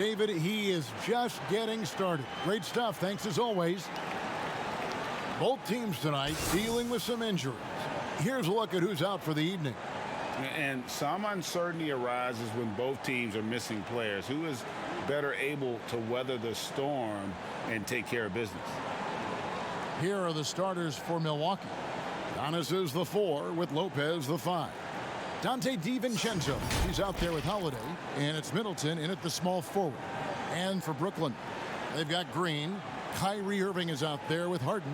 David, he is just getting started. Great stuff. Thanks as always. Both teams tonight dealing with some injuries. Here's a look at who's out for the evening. And some uncertainty arises when both teams are missing players. Who is better able to weather the storm and take care of business? Here are the starters for Milwaukee. Giannis is the 4 with Lopez the 5. Dante DiVincenzo, he's out there with Holiday, and it's Middleton in at the small forward. And for Brooklyn, they've got Green. Kyrie Irving is out there with Harden.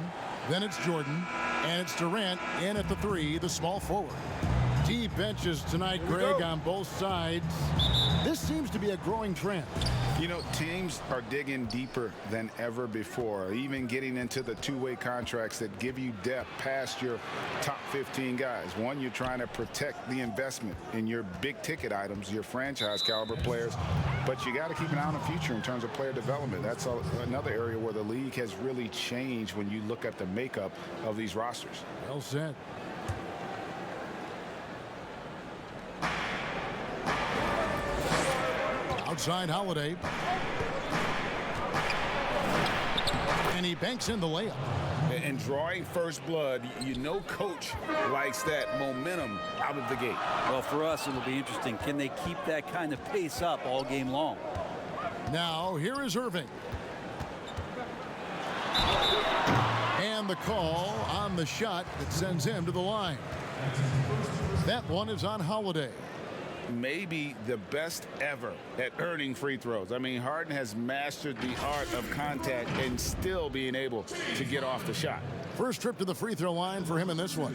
Then it's Jordan, and it's Durant in at the 3, the small forward. Deep benches tonight, Greg, on both sides. This seems to be a growing trend. You know, teams are digging deeper than ever before, even getting into the two-way contracts that give you depth past your top 15 guys. One, you're trying to protect the investment in your big-ticket items, your franchise-caliber players, but you got to keep an eye on the future in terms of player development. That's another area where the league has really changed when you look at the makeup of these rosters. Well said. Outside Holiday. And he banks in the layup. And drawing first blood, you know coach likes that momentum out of the gate. Well, for us, it'll be interesting. Can they keep that kind of pace up all game long? Now, here is Irving. And the call on the shot that sends him to the line. That one is on Holiday. Maybe the best ever at earning free throws. I mean, Harden has mastered the art of contact and still being able to get off the shot. First trip to the free throw line for him in this one.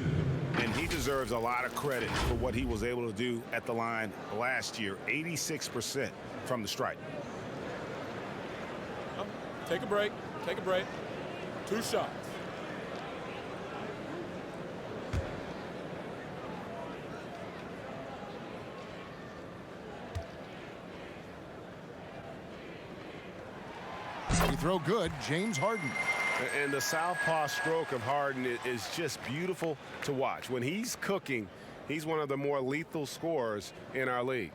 And he deserves a lot of credit for what he was able to do at the line last year. 86% from the stripe. Take a break. Take a break. 2 shots. Free throw good, James Harden. And the southpaw stroke of Harden is just beautiful to watch. When he's cooking, he's one of the more lethal scorers in our league.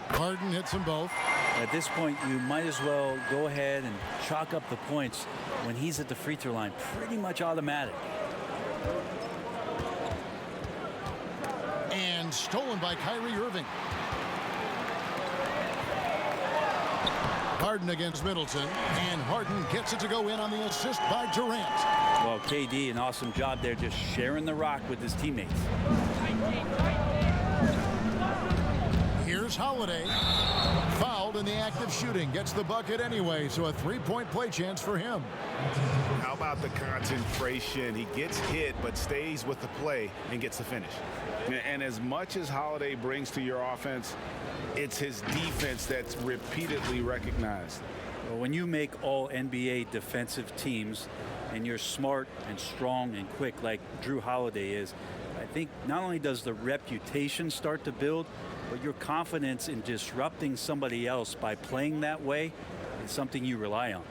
Harden hits them both. At this point, you might as well go ahead and chalk up the points when he's at the free throw line. Pretty much automatic. And stolen by Kyrie Irving. Harden against Middleton. And Harden gets it to go in on the assist by Durant. Well, KD, an awesome job there, just sharing the rock with his teammates. Here's Holiday. Fouled in the act of shooting. Gets the bucket anyway, so a 3-point play chance for him. How about the concentration? He gets hit but stays with the play and gets the finish. And as much as Holiday brings to your offense, it's his defense that's repeatedly recognized. Well, when you make all NBA defensive teams and you're smart and strong and quick like Drew Holiday is, I think not only does the reputation start to build, but your confidence in disrupting somebody else by playing that way is something you rely on.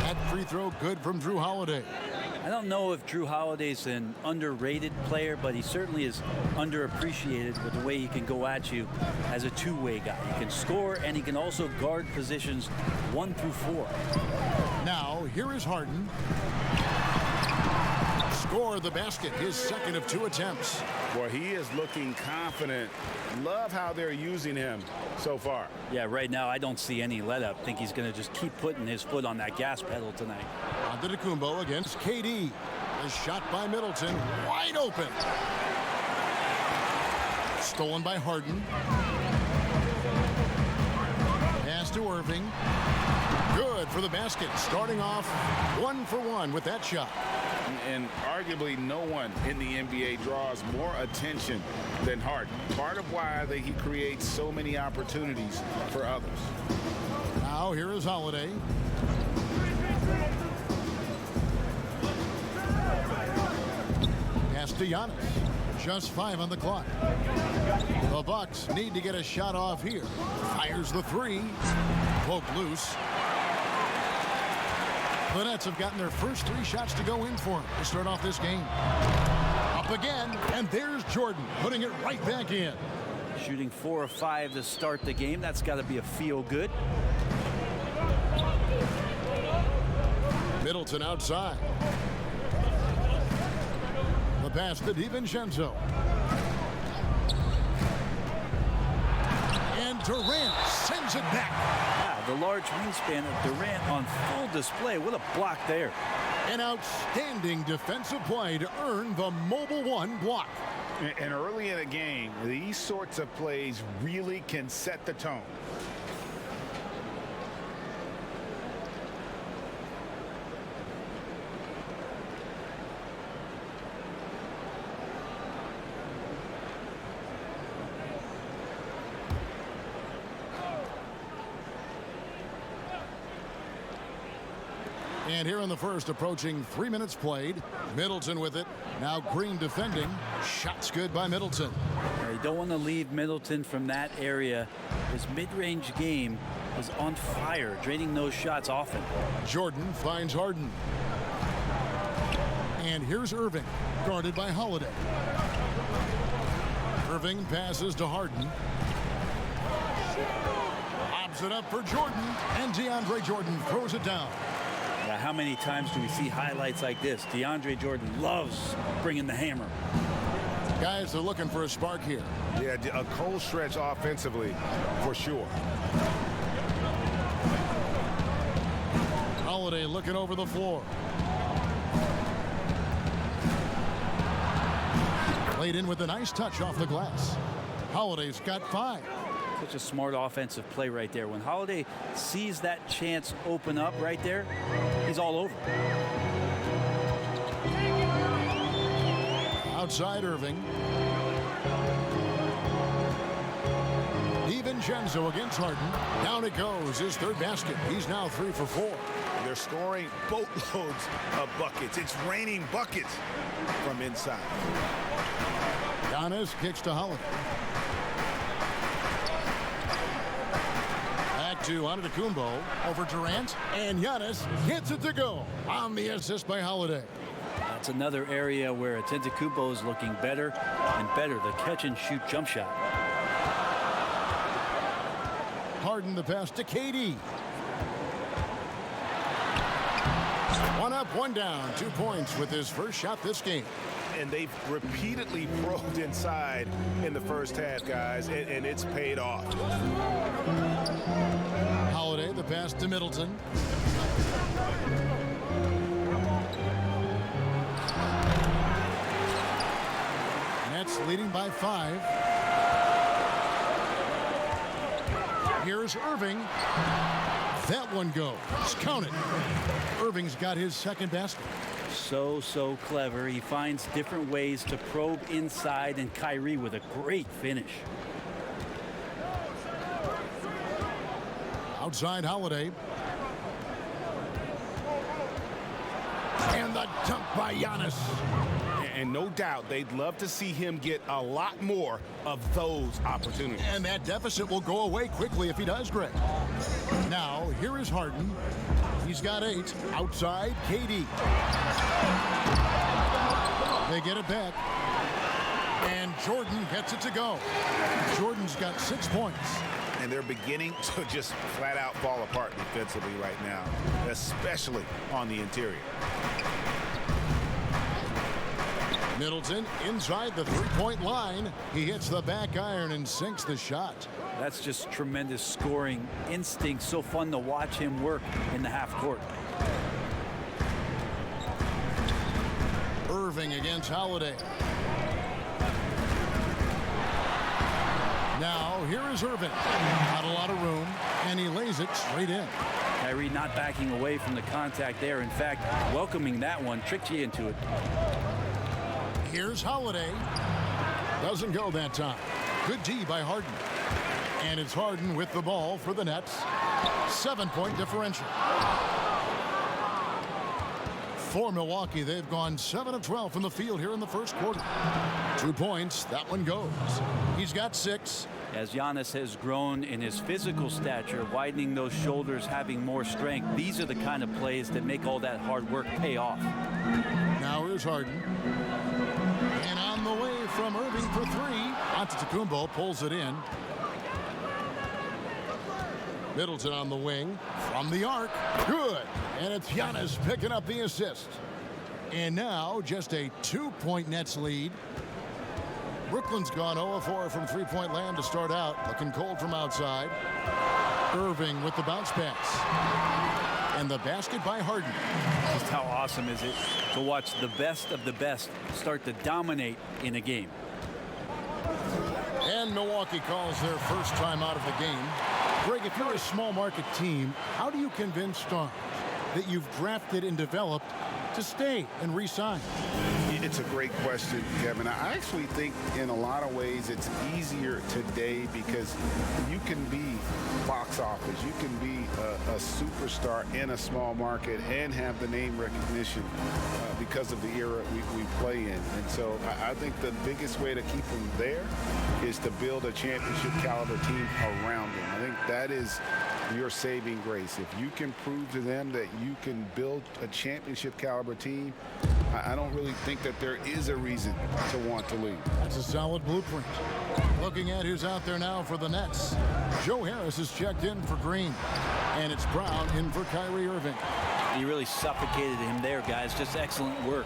That free throw good from Drew Holiday. I don't know if Drew Holiday's an underrated player, but he certainly is underappreciated with the way he can go at you as a two-way guy. He can score, and he can also guard positions 1 through 4. Now, here is Harden. Score the basket, his second of 2 attempts. Boy, he is looking confident. Love how they're using him so far. Yeah, right now I don't see any let-up. I think he's going to just keep putting his foot on that gas pedal tonight. Antetokounmpo against KD. A shot by Middleton, wide open. Stolen by Harden. Pass to Irving. Good for the basket. Starting off 1 for 1 with that shot. And arguably no one in the NBA draws more attention than Harden. Part of why he creates so many opportunities for others. Now here is Holiday. to Giannis. Just 5 on the clock. The Bucks need to get a shot off here. Fires the 3. Poked loose. The Nets have gotten their first 3 shots to go in for him to start off this game. Up again, and there's Jordan putting it right back in. Shooting 4 of 5 to start the game. That's got to be a feel good. Middleton outside. The pass to DiVincenzo. And Durant sends it back. Yeah, the large wingspan of Durant on full display. What a block there. An outstanding defensive play to earn the mobile 1 block. And early in a game, these sorts of plays really can set the tone. And here in the first, approaching 3 minutes played. Middleton with it. Now Green defending. Shots good by Middleton. You don't want to leave Middleton from that area. His mid-range game is on fire, draining those shots often. Jordan finds Harden. And here's Irving, guarded by Holiday. Irving passes to Harden. Lobs it up for Jordan. And DeAndre Jordan throws it down. How many times do we see highlights like this? DeAndre Jordan loves bringing the hammer. Guys are looking for a spark here. Yeah, a cold stretch offensively, for sure. Holiday looking over the floor. Laid in with a nice touch off the glass. Holiday's got 5. Such a smart offensive play right there. When Holiday sees that chance open up right there, he's all over. Outside Irving. DiVincenzo against Harden. Down it goes. His 3rd basket. He's now 3 for 4. They're scoring boatloads of buckets. It's raining buckets from inside. Giannis kicks to Holiday. To Antetokounmpo over Durant, and Giannis gets it to go on the assist by Holiday. That's another area where Antetokounmpo is looking better and better. The catch and shoot jump shot. Harden the pass to KD. 1 up, 1 down. 2 points with his first shot this game. And they've repeatedly probed inside in the first half, guys, and it's paid off. Holiday, the pass to Middleton. Nets leading by 5. Here's Irving. That one goes. Count it. Irving's got his 2nd basket. So clever. He finds different ways to probe inside, and Kyrie with a great finish. Outside Holiday. And the dunk by Giannis. And no doubt they'd love to see him get a lot more of those opportunities. And that deficit will go away quickly if he does, Greg. Now, here is Harden. He's got 8. Outside, KD. They get it back. And Jordan gets it to go. Jordan's got 6 points. And they're beginning to just flat out fall apart defensively right now, especially on the interior. Middleton inside the 3-point line. He hits the back iron and sinks the shot. That's just tremendous scoring instinct. So fun to watch him work in the half court. Irving against Holiday. Now, here is Irving. Not a lot of room, and he lays it straight in. Kyrie not backing away from the contact there. In fact, welcoming that one tricked you into it. Here's Holiday. Doesn't go that time. Good D by Harden. And it's Harden with the ball for the Nets. 7-point differential. For Milwaukee, they've gone 7 of 12 from the field here in the first quarter. 2 points. That one goes. He's got 6. As Giannis has grown in his physical stature, widening those shoulders, having more strength, these are the kind of plays that make all that hard work pay off. Now here's Harden. And on the way from Irving for 3. Antetokounmpo pulls it in. Middleton on the wing. From the arc. Good. And it's Giannis picking up the assist. And now just a 2-point Nets lead. Brooklyn's gone 0-4 from three-point land to start out. Looking cold from outside. Irving with the bounce pass. And the basket by Harden. Just how awesome is it to watch the best of the best start to dominate in a game. And Milwaukee calls their first time out of the game. Greg, if you're a small market team, how do you convince stars that you've drafted and developed to stay and re-sign? It's a great question, Kevin. I actually think in a lot of ways it's easier today because you can be box office. You can be a superstar in a small market and have the name recognition because of the era we play in. And so I think the biggest way to keep them there is to build a championship caliber team around them. I think that is your saving grace. If you can prove to them that you can build a championship caliber team, I don't really think that there is a reason to want to leave. That's a solid blueprint. Looking at who's out there now for the Nets. Joe Harris is checked in for Green. And it's Brown in for Kyrie Irving. He really suffocated him there, guys. Just excellent work.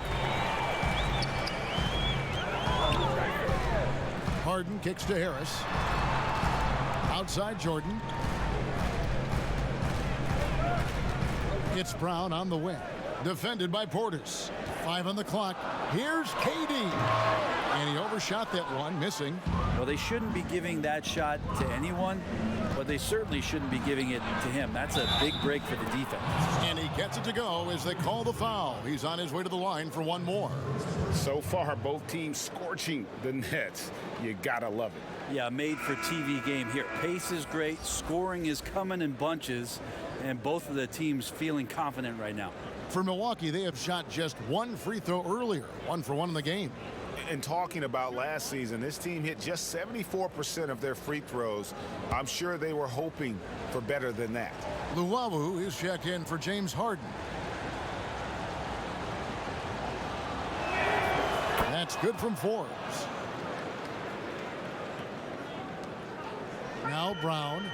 Harden kicks to Harris. Outside Jordan. It's Brown on the wing. Defended by Portis. 5 on the clock. Here's KD. And he overshot that one, missing. Well, they shouldn't be giving that shot to anyone, but they certainly shouldn't be giving it to him. That's a big break for the defense. And he gets it to go as they call the foul. He's on his way to the line for one more. So far, both teams scorching the Nets. You gotta love it. Yeah, made for TV game here. Pace is great. Scoring is coming in bunches. And both of the teams feeling confident right now. For Milwaukee, they have shot just 1 free throw earlier. 1 for 1 in the game. And talking about last season, this team hit just 74% of their free throws. I'm sure they were hoping for better than that. Luwawu is checked in for James Harden. That's good from Forbes. Now Brown.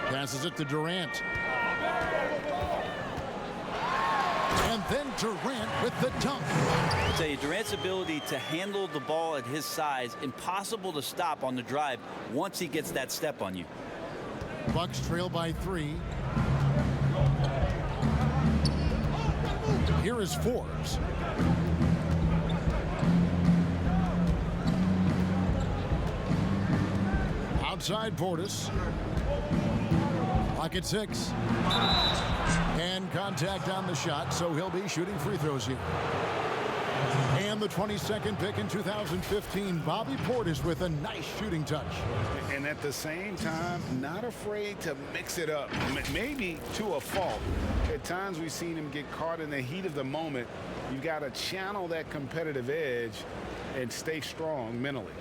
Passes it to Durant. And then Durant with the dunk. I tell you, Durant's ability to handle the ball at his size, impossible to stop on the drive once he gets that step on you. Bucks trail by 3. Here is Forbes. Outside Portis. Clock at 6. And contact on the shot, so he'll be shooting free throws here. And the 22nd pick in 2015, Bobby Portis with a nice shooting touch. And at the same time, not afraid to mix it up, maybe to a fault. At times we've seen him get caught in the heat of the moment. You've got to channel that competitive edge and stay strong mentally.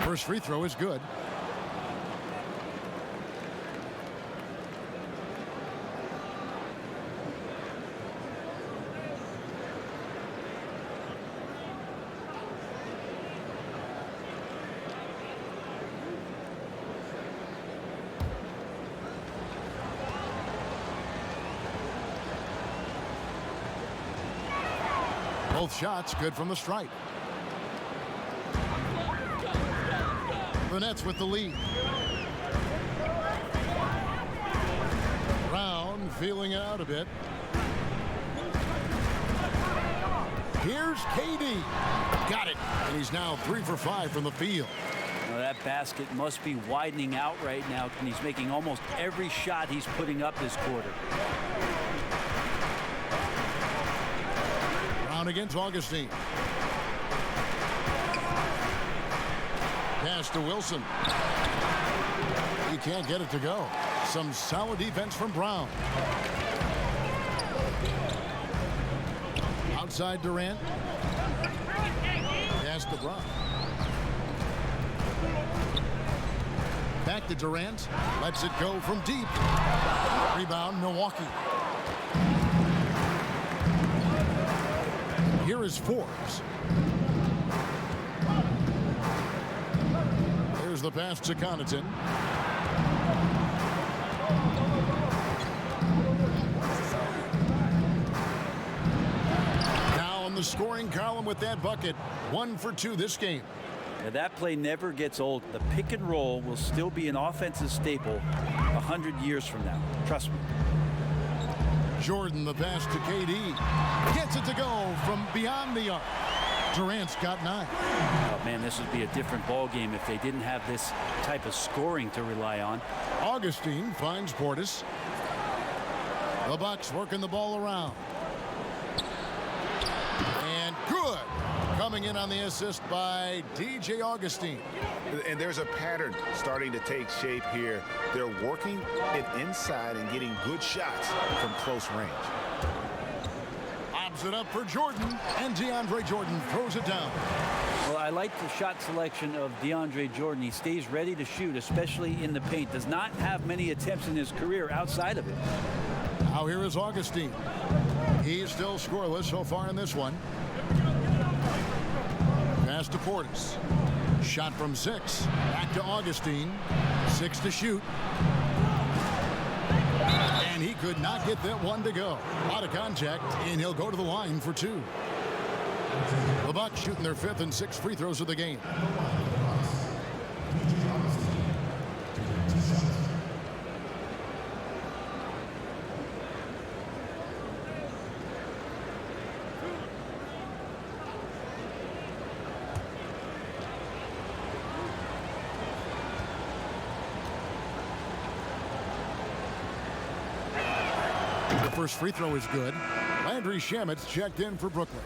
First free throw is good. Both shots good from the stripe. The Nets with the lead. Brown feeling it out a bit. Here's KD. Got it. And he's now 3 for 5 from the field. Now That basket must be widening out right now, and he's making almost every shot he's putting up this quarter. Brown against Augustine. Pass to Wilson. He can't get it to go. Some solid defense from Brown. Outside Durant. Pass to Brown. Back to Durant. Lets it go from deep. Rebound, Milwaukee. Here is Forbes. Here's the pass to Connaughton. Now in the scoring column with that bucket. 1 for 2 this game. Now that play never gets old. The pick and roll will still be an offensive staple 100 years from now. Trust me. Jordan, the pass to KD. Gets it to go from beyond the arc. Durant's got 9. Oh, man, this would be a different ball game if they didn't have this type of scoring to rely on. Augustine finds Portis. The Bucks working the ball around. And good. Coming in on the assist by DJ Augustine. And there's a pattern starting to take shape here. They're working it inside and getting good shots from close range. Lobs it up for Jordan, and DeAndre Jordan throws it down. Well, I like the shot selection of DeAndre Jordan. He stays ready to shoot, especially in the paint. Does not have many attempts in his career outside of it. Now here is Augustine. He's still scoreless so far in this one. Pass to Portis. Shot from 6. Back to Augustine. 6 to shoot. And he could not get that one to go. Out of contact, and he'll go to the line for 2. The Bucks shooting their 5th and 6th free throws of the game. First free throw is good. Landry Shamit's checked in for Brooklyn.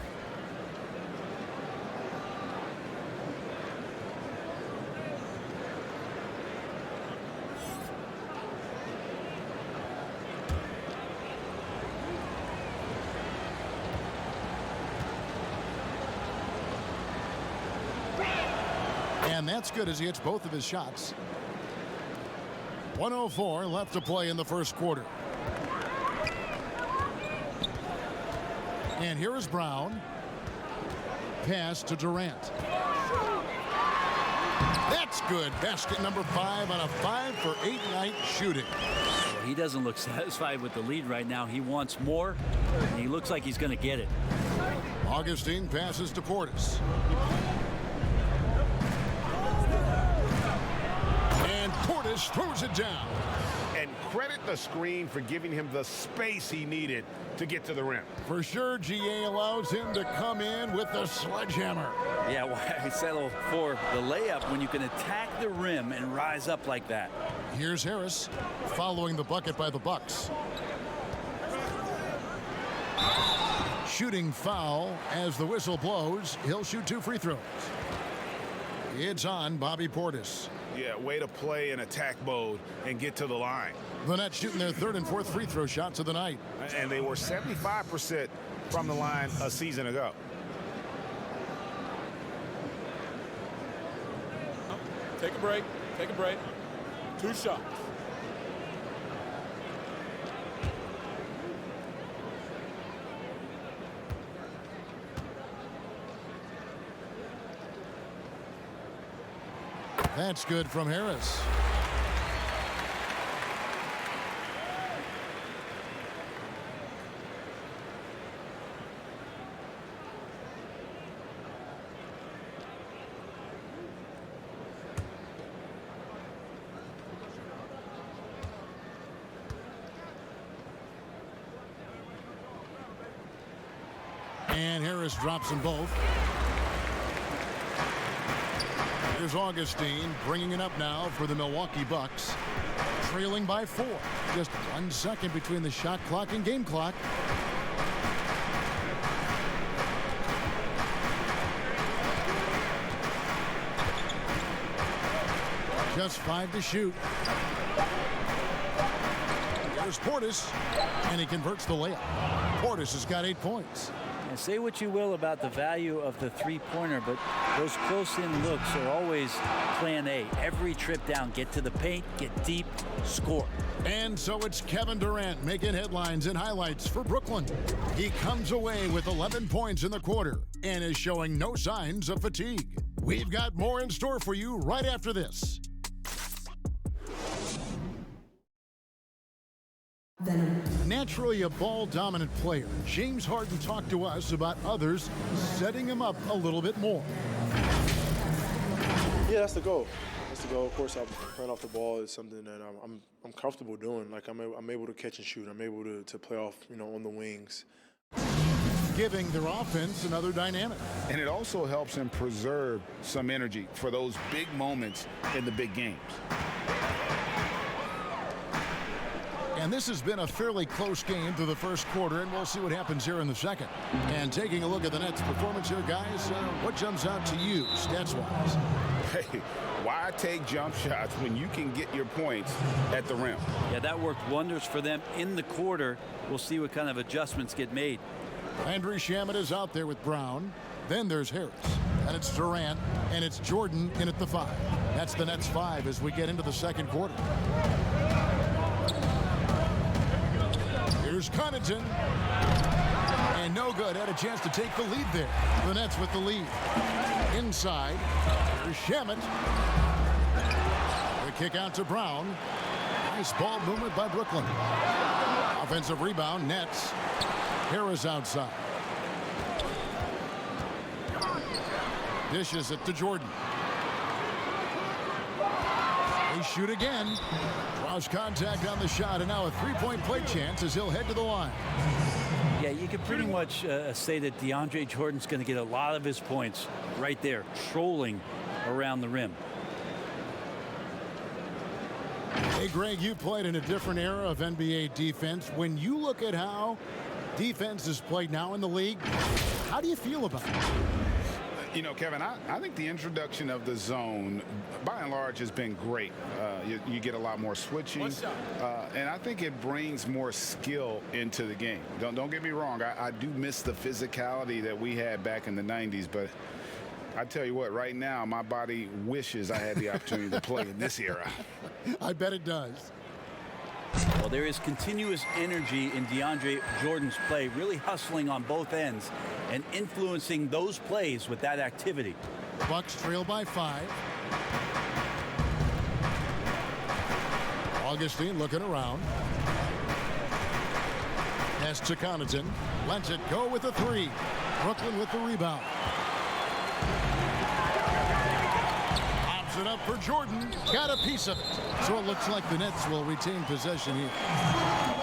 And that's good as he hits both of his shots. 1:04 left to play in the first quarter. And here is Brown. Pass to Durant. That's good. Basket number 5 on a 5 for 8 night shooting. He doesn't look satisfied with the lead right now. He wants more, and he looks like he's going to get it. Augustine passes to Portis. And Portis throws it down. And credit the screen for giving him the space he needed to get to the rim. For sure, GA allows him to come in with the sledgehammer. Yeah, why settle for the layup when you can attack the rim and rise up like that? Here's Harris following the bucket by the Bucks. Shooting foul as the whistle blows. He'll shoot 2 free throws. It's on Bobby Portis. Yeah, way to play in attack mode and get to the line. The Nets shooting their 3rd and 4th free throw shots of the night. And they were 75% from the line a season ago. Take a break. Take a break. 2 shots. That's good from Harris. And Harris drops them both. Here's Augustine bringing it up now for the Milwaukee Bucks. Trailing by 4. Just 1 second between the shot clock and game clock. Just 5 to shoot. There's Portis, and he converts the layup. Portis has got 8 points. And say what you will about the value of the three-pointer, but those close-in looks are always plan A. Every trip down, get to the paint, get deep, score. And so it's Kevin Durant making headlines and highlights for Brooklyn. He comes away with 11 points in the quarter and is showing no signs of fatigue. We've got more in store for you right after this. Naturally a ball-dominant player, James Harden talked to us about others setting him up a little bit more. Yeah, that's the goal. That's the goal. Of course, playing off the ball is something that I'm comfortable doing. Like I'm able to catch and shoot. I'm able to play off, on the wings. Giving their offense another dynamic. And it also helps him preserve some energy for those big moments in the big games. And this has been a fairly close game through the first quarter, and we'll see what happens here in the second. And taking a look at the Nets' performance here, guys, what jumps out to you, stats-wise? Hey, why take jump shots when you can get your points at the rim? Yeah, that worked wonders for them in the quarter. We'll see what kind of adjustments get made. Landry Shamet is out there with Brown. Then there's Harris. And it's Durant. And it's Jordan in at the 5. That's the Nets' 5 as we get into the second quarter. Here's Connaughton. And no good. Had a chance to take the lead there. The Nets with the lead. Inside. Here's Shamet. The kick out to Brown. Nice ball movement by Brooklyn. Offensive rebound. Nets. Harris outside. Dishes it to Jordan. They shoot again. Draws contact on the shot, and now a three-point play chance as he'll head to the line. Yeah, you can pretty much say that DeAndre Jordan's going to get a lot of his points right there, trolling around the rim. Hey, Greg, you played in a different era of NBA defense. When you look at how defense is played now in the league, how do you feel about it? Kevin, I think the introduction of the zone, by and large, has been great. You get a lot more switching, and I think it brings more skill into the game. Don't get me wrong. I do miss the physicality that we had back in the 90s, but I tell you what, right now, my body wishes I had the opportunity to play in this era. I bet it does. Well, there is continuous energy in DeAndre Jordan's play, really hustling on both ends and influencing those plays with that activity. Bucks trail by 5. Augustine looking around. Pass to Connaughton. Lets it go with a 3. Brooklyn with the rebound. Pops it up for Jordan. Got a piece of it. So it looks like the Nets will retain possession here.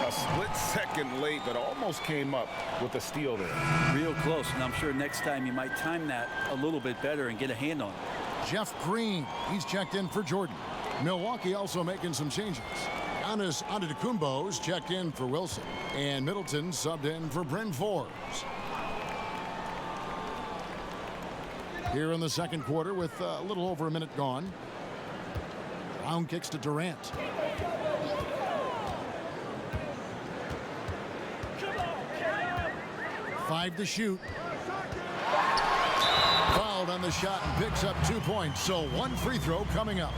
A split second late, but almost came up with a steal there. Real close, and I'm sure next time you might time that a little bit better and get a hand on it. Jeff Green, he's checked in for Jordan. Milwaukee also making some changes. Giannis Antetokounmpo's checked in for Wilson. And Middleton subbed in for Bryn Forbes. Here in the second quarter with a little over a minute gone. Brown kicks to Durant. Five to shoot. Fouled on the shot and picks up 2 points. So 1 free throw coming up.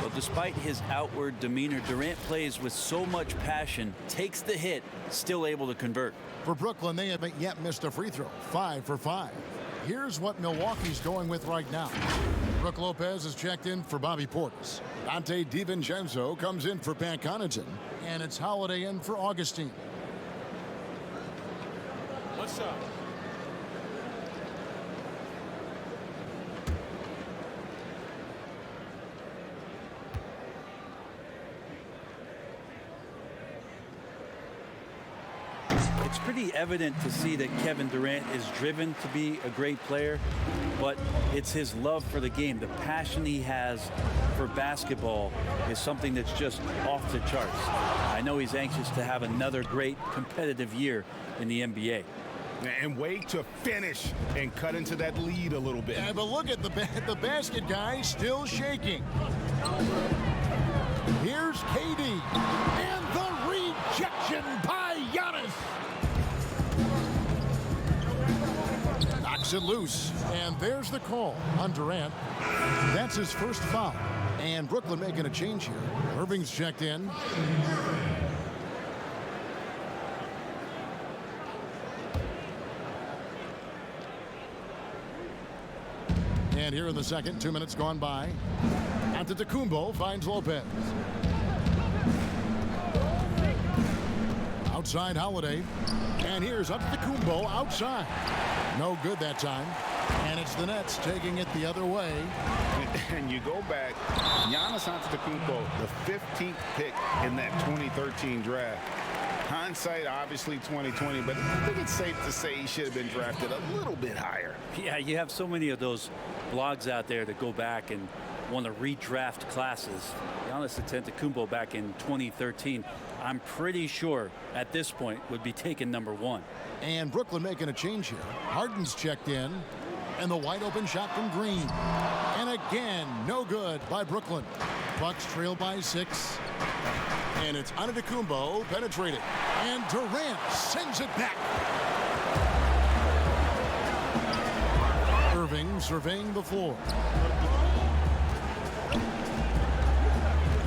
Well, despite his outward demeanor, Durant plays with so much passion, takes the hit, still able to convert. For Brooklyn, they haven't yet missed a free throw. 5 for 5. Here's what Milwaukee's going with right now. Brook Lopez is checked in for Bobby Portis. Dante DiVincenzo comes in for Pat Connaughton. And it's Holiday in for Augustine. One shot. It's pretty evident to see that Kevin Durant is driven to be a great player, but it's his love for the game. The passion he has for basketball is something that's just off the charts. I know he's anxious to have another great competitive year in the NBA. And wait to finish and cut into that lead a little bit. Yeah, but look at the basket guy still shaking. Here's KD. And the rejection by Giannis. Knocks it loose. And there's the call on Durant. That's his first foul. And Brooklyn making a change here. Irving's checked in. And here in the second, 2 minutes gone by. Antetokounmpo finds Lopez. Outside Holiday. And here's Antetokounmpo outside. No good that time. And it's the Nets taking it the other way. And you go back, Giannis Antetokounmpo, the 15th pick in that 2013 draft. Hindsight, obviously 2020, but I think it's safe to say he should have been drafted a little bit higher. Yeah, you have so many of those blogs out there that go back and want to redraft classes. Giannis Antetokounmpo back in 2013, I'm pretty sure at this point would be taken #1. And Brooklyn making a change here. Harden's checked in. And the wide open shot from Green. And again, no good by Brooklyn. Bucks trail by 6. And it's Antetokounmpo penetrating. And Durant sends it back. Irving surveying the floor.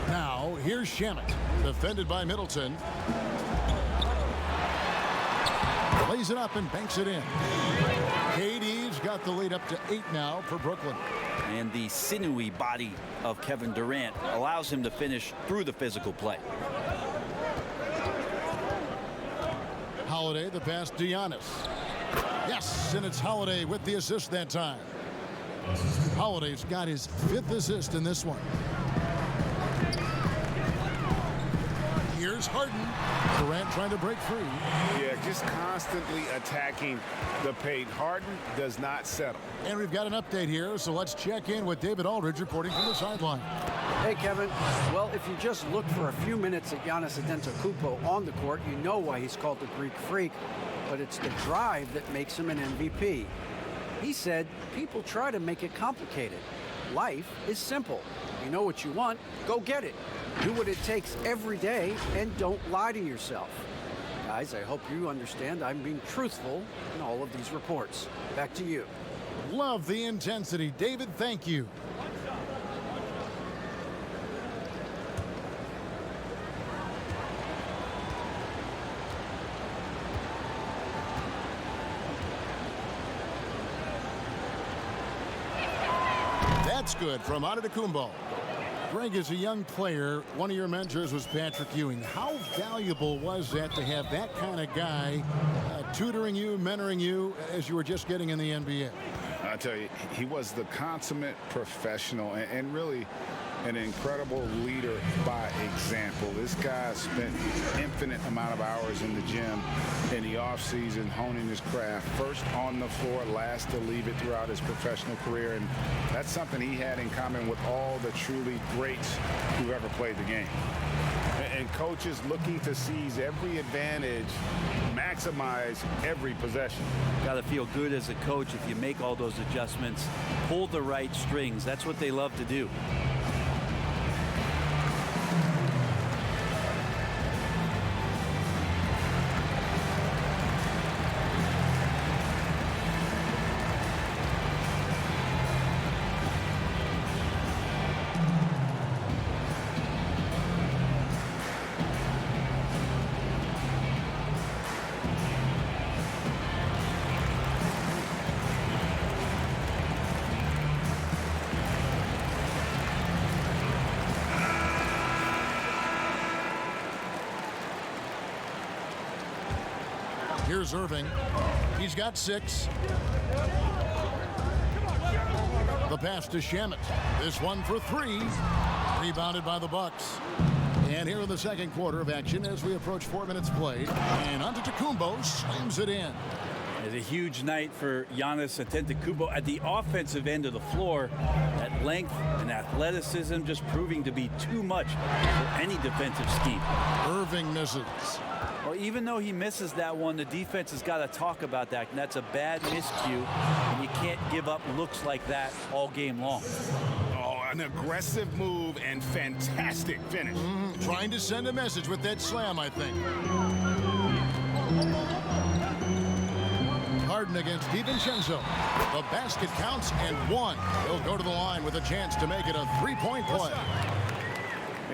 Now, here's Shamet. Defended by Middleton. Lays it up and banks it in. KD's got the lead up to 8 now for Brooklyn. And the sinewy body of Kevin Durant allows him to finish through the physical play. Holiday, the pass to Giannis. Yes, and it's Holiday with the assist that time. Holiday's got his 5th assist in this one. Here's Harden. Durant trying to break free. Yeah, just constantly attacking the paint. Harden does not settle. And we've got an update here, so let's check in with David Aldridge reporting from the sideline. Hey, Kevin. Well, if you just look for a few minutes at Giannis Antetokounmpo on the court, you know why he's called the Greek Freak, but it's the drive that makes him an MVP. He said, people try to make it complicated. Life is simple. You know what you want, go get it. Do what it takes every day and don't lie to yourself. Guys, I hope you understand I'm being truthful in all of these reports. Back to you. Love the intensity. David, thank you. That's good from Antetokounmpo. Greg, as a young player, one of your mentors was Patrick Ewing. How valuable was that to have that kind of guy tutoring you, mentoring you as you were just getting in the NBA? I tell you, he was the consummate professional and really an incredible leader by example. This guy spent infinite amount of hours in the gym in the offseason honing his craft. First on the floor, last to leave it throughout his professional career. And that's something he had in common with all the truly greats who ever played the game. And coaches looking to seize every advantage, maximize every possession. Got to feel good as a coach if you make all those adjustments, pull the right strings. That's what they love to do. Here's Irving. He's got 6. The pass to Shamet. This one for 3. Rebounded by the Bucks. And here in the second quarter of action as we approach 4 minutes played. And Antetokounmpo slams it in. It's a huge night for Giannis Antetokounmpo at the offensive end of the floor. That length and athleticism just proving to be too much for any defensive scheme. Irving misses. Well, even though he misses that one, the defense has got to talk about that. And that's a bad miscue. And you can't give up looks like that all game long. Oh, an aggressive move and fantastic finish. Trying to send a message with that slam, I think. Harden against DiVincenzo. The basket counts and one. He'll go to the line with a chance to make it a three-point play.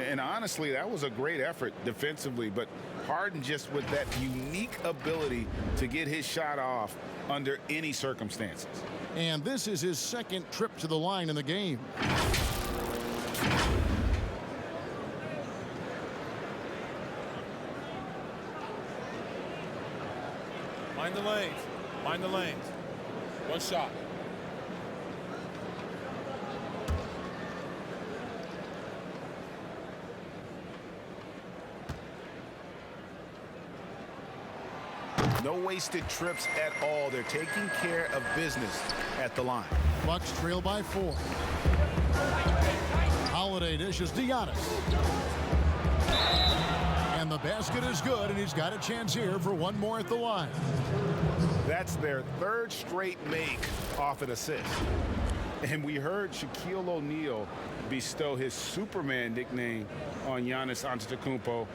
And honestly, that was a great effort defensively, but Harden just with that unique ability to get his shot off under any circumstances. And this is his second trip to the line in the game. Mind the lanes. Mind the lanes. One shot. No wasted trips at all. They're taking care of business at the line. Bucks trail by 4. Holiday dishes to Giannis. And the basket is good, and he's got a chance here for one more at the line. That's their third straight make off an assist. And we heard Shaquille O'Neal bestow his Superman nickname on Giannis Antetokounmpo,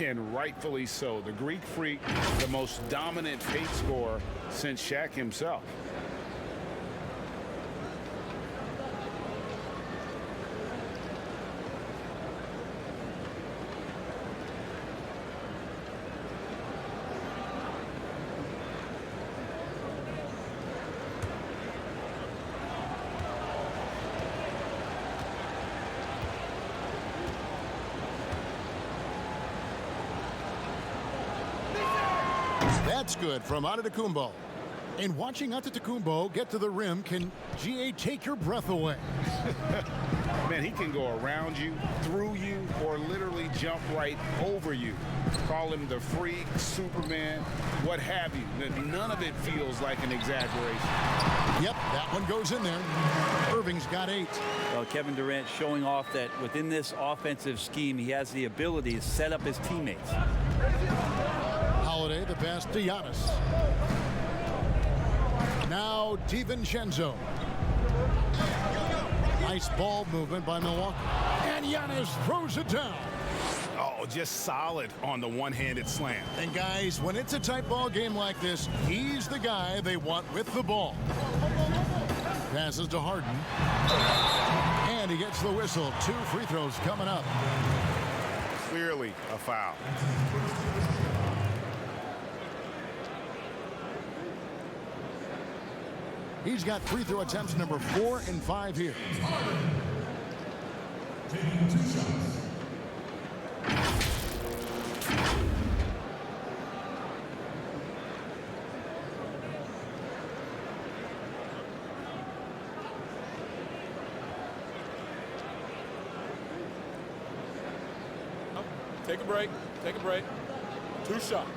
and rightfully so. The Greek Freak, the most dominant paint scorer since Shaq himself. That's good from Antetokounmpo. And watching Antetokounmpo get to the rim can, GA, take your breath away. Man, he can go around you, through you, or literally jump right over you. Call him the Freak, Superman, what have you. None of it feels like an exaggeration. Yep, that one goes in there. Irving's got 8. Well, Kevin Durant showing off that within this offensive scheme, he has the ability to set up his teammates. Holiday, the pass to Giannis. Now DiVincenzo. Nice ball movement by Milwaukee. And Giannis throws it down. Oh, just solid on the one-handed slam. And guys, when it's a tight ball game like this, he's the guy they want with the ball. Passes to Harden. And he gets the whistle. 2 free throws coming up. Clearly a foul. He's got free throw attempts number 4 and 5 here. Take a break. Take a break. 2 shots.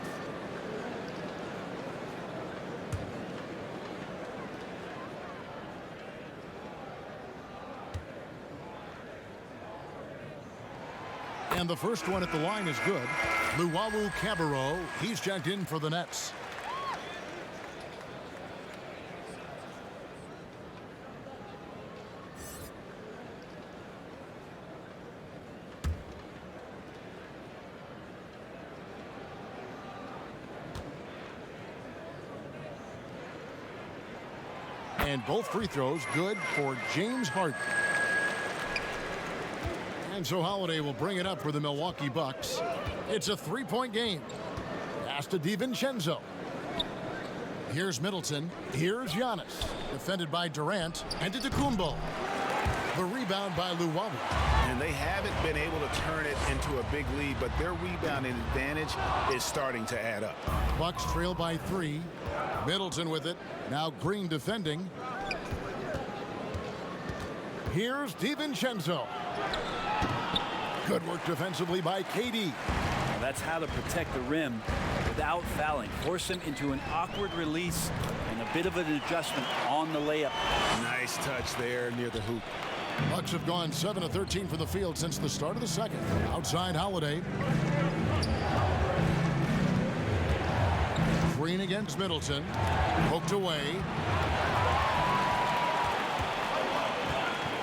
And the first one at the line is good. Luwawu Cabarro, he's checked in for the Nets. And both free throws good for James Harden. And so Holiday will bring it up for the Milwaukee Bucks. It's a 3-point game. Pass to DiVincenzo. Here's Middleton. Here's Giannis. Defended by Durant. And Antetokounmpo. The rebound by Luwawu. And they haven't been able to turn it into a big lead, but their rebounding advantage is starting to add up. Bucks trail by 3. Middleton with it. Now Green defending. Here's DiVincenzo. Good work defensively by KD. Well, that's how to protect the rim without fouling. Force him into an awkward release and a bit of an adjustment on the layup. Nice touch there near the hoop. Bucks have gone 7 of 13 from the field since the start of the second. Outside Holiday. Green against Middleton. Poked away.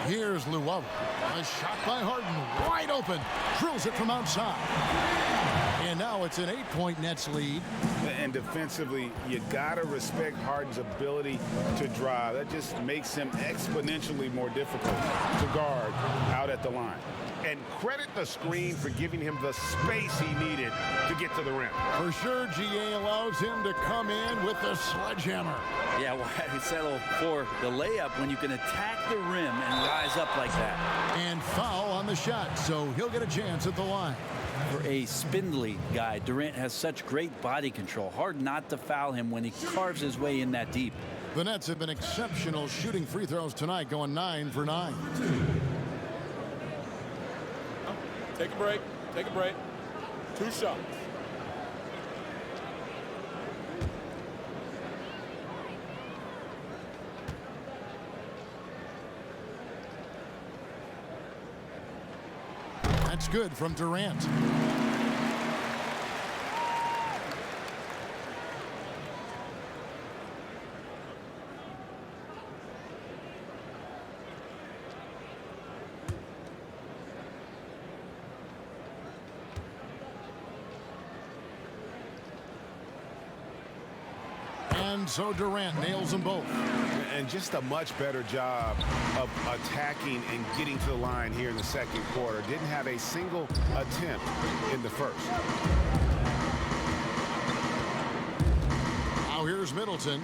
Here's Luau. A shot by Harden. Wide open. Drills it from outside. And now it's an 8-point Nets lead. And defensively, you got to respect Harden's ability to drive. That just makes him exponentially more difficult to guard out at the line. And credit the screen for giving him the space he needed to get to the rim. For sure, GA allows him to come in with the sledgehammer. Yeah, why settle for the layup when you can attack the rim and rise up like that? And foul on the shot, so he'll get a chance at the line. For a spindly guy, Durant has such great body control. Hard not to foul him when he carves his way in that deep. The Nets have been exceptional shooting free throws tonight, going 9 for 9. Take a break. Take a break. 2 shots. That's good from Durant. And so Durant nails them both. And just a much better job of attacking and getting to the line here in the second quarter. Didn't have a single attempt in the first. Now here's Middleton.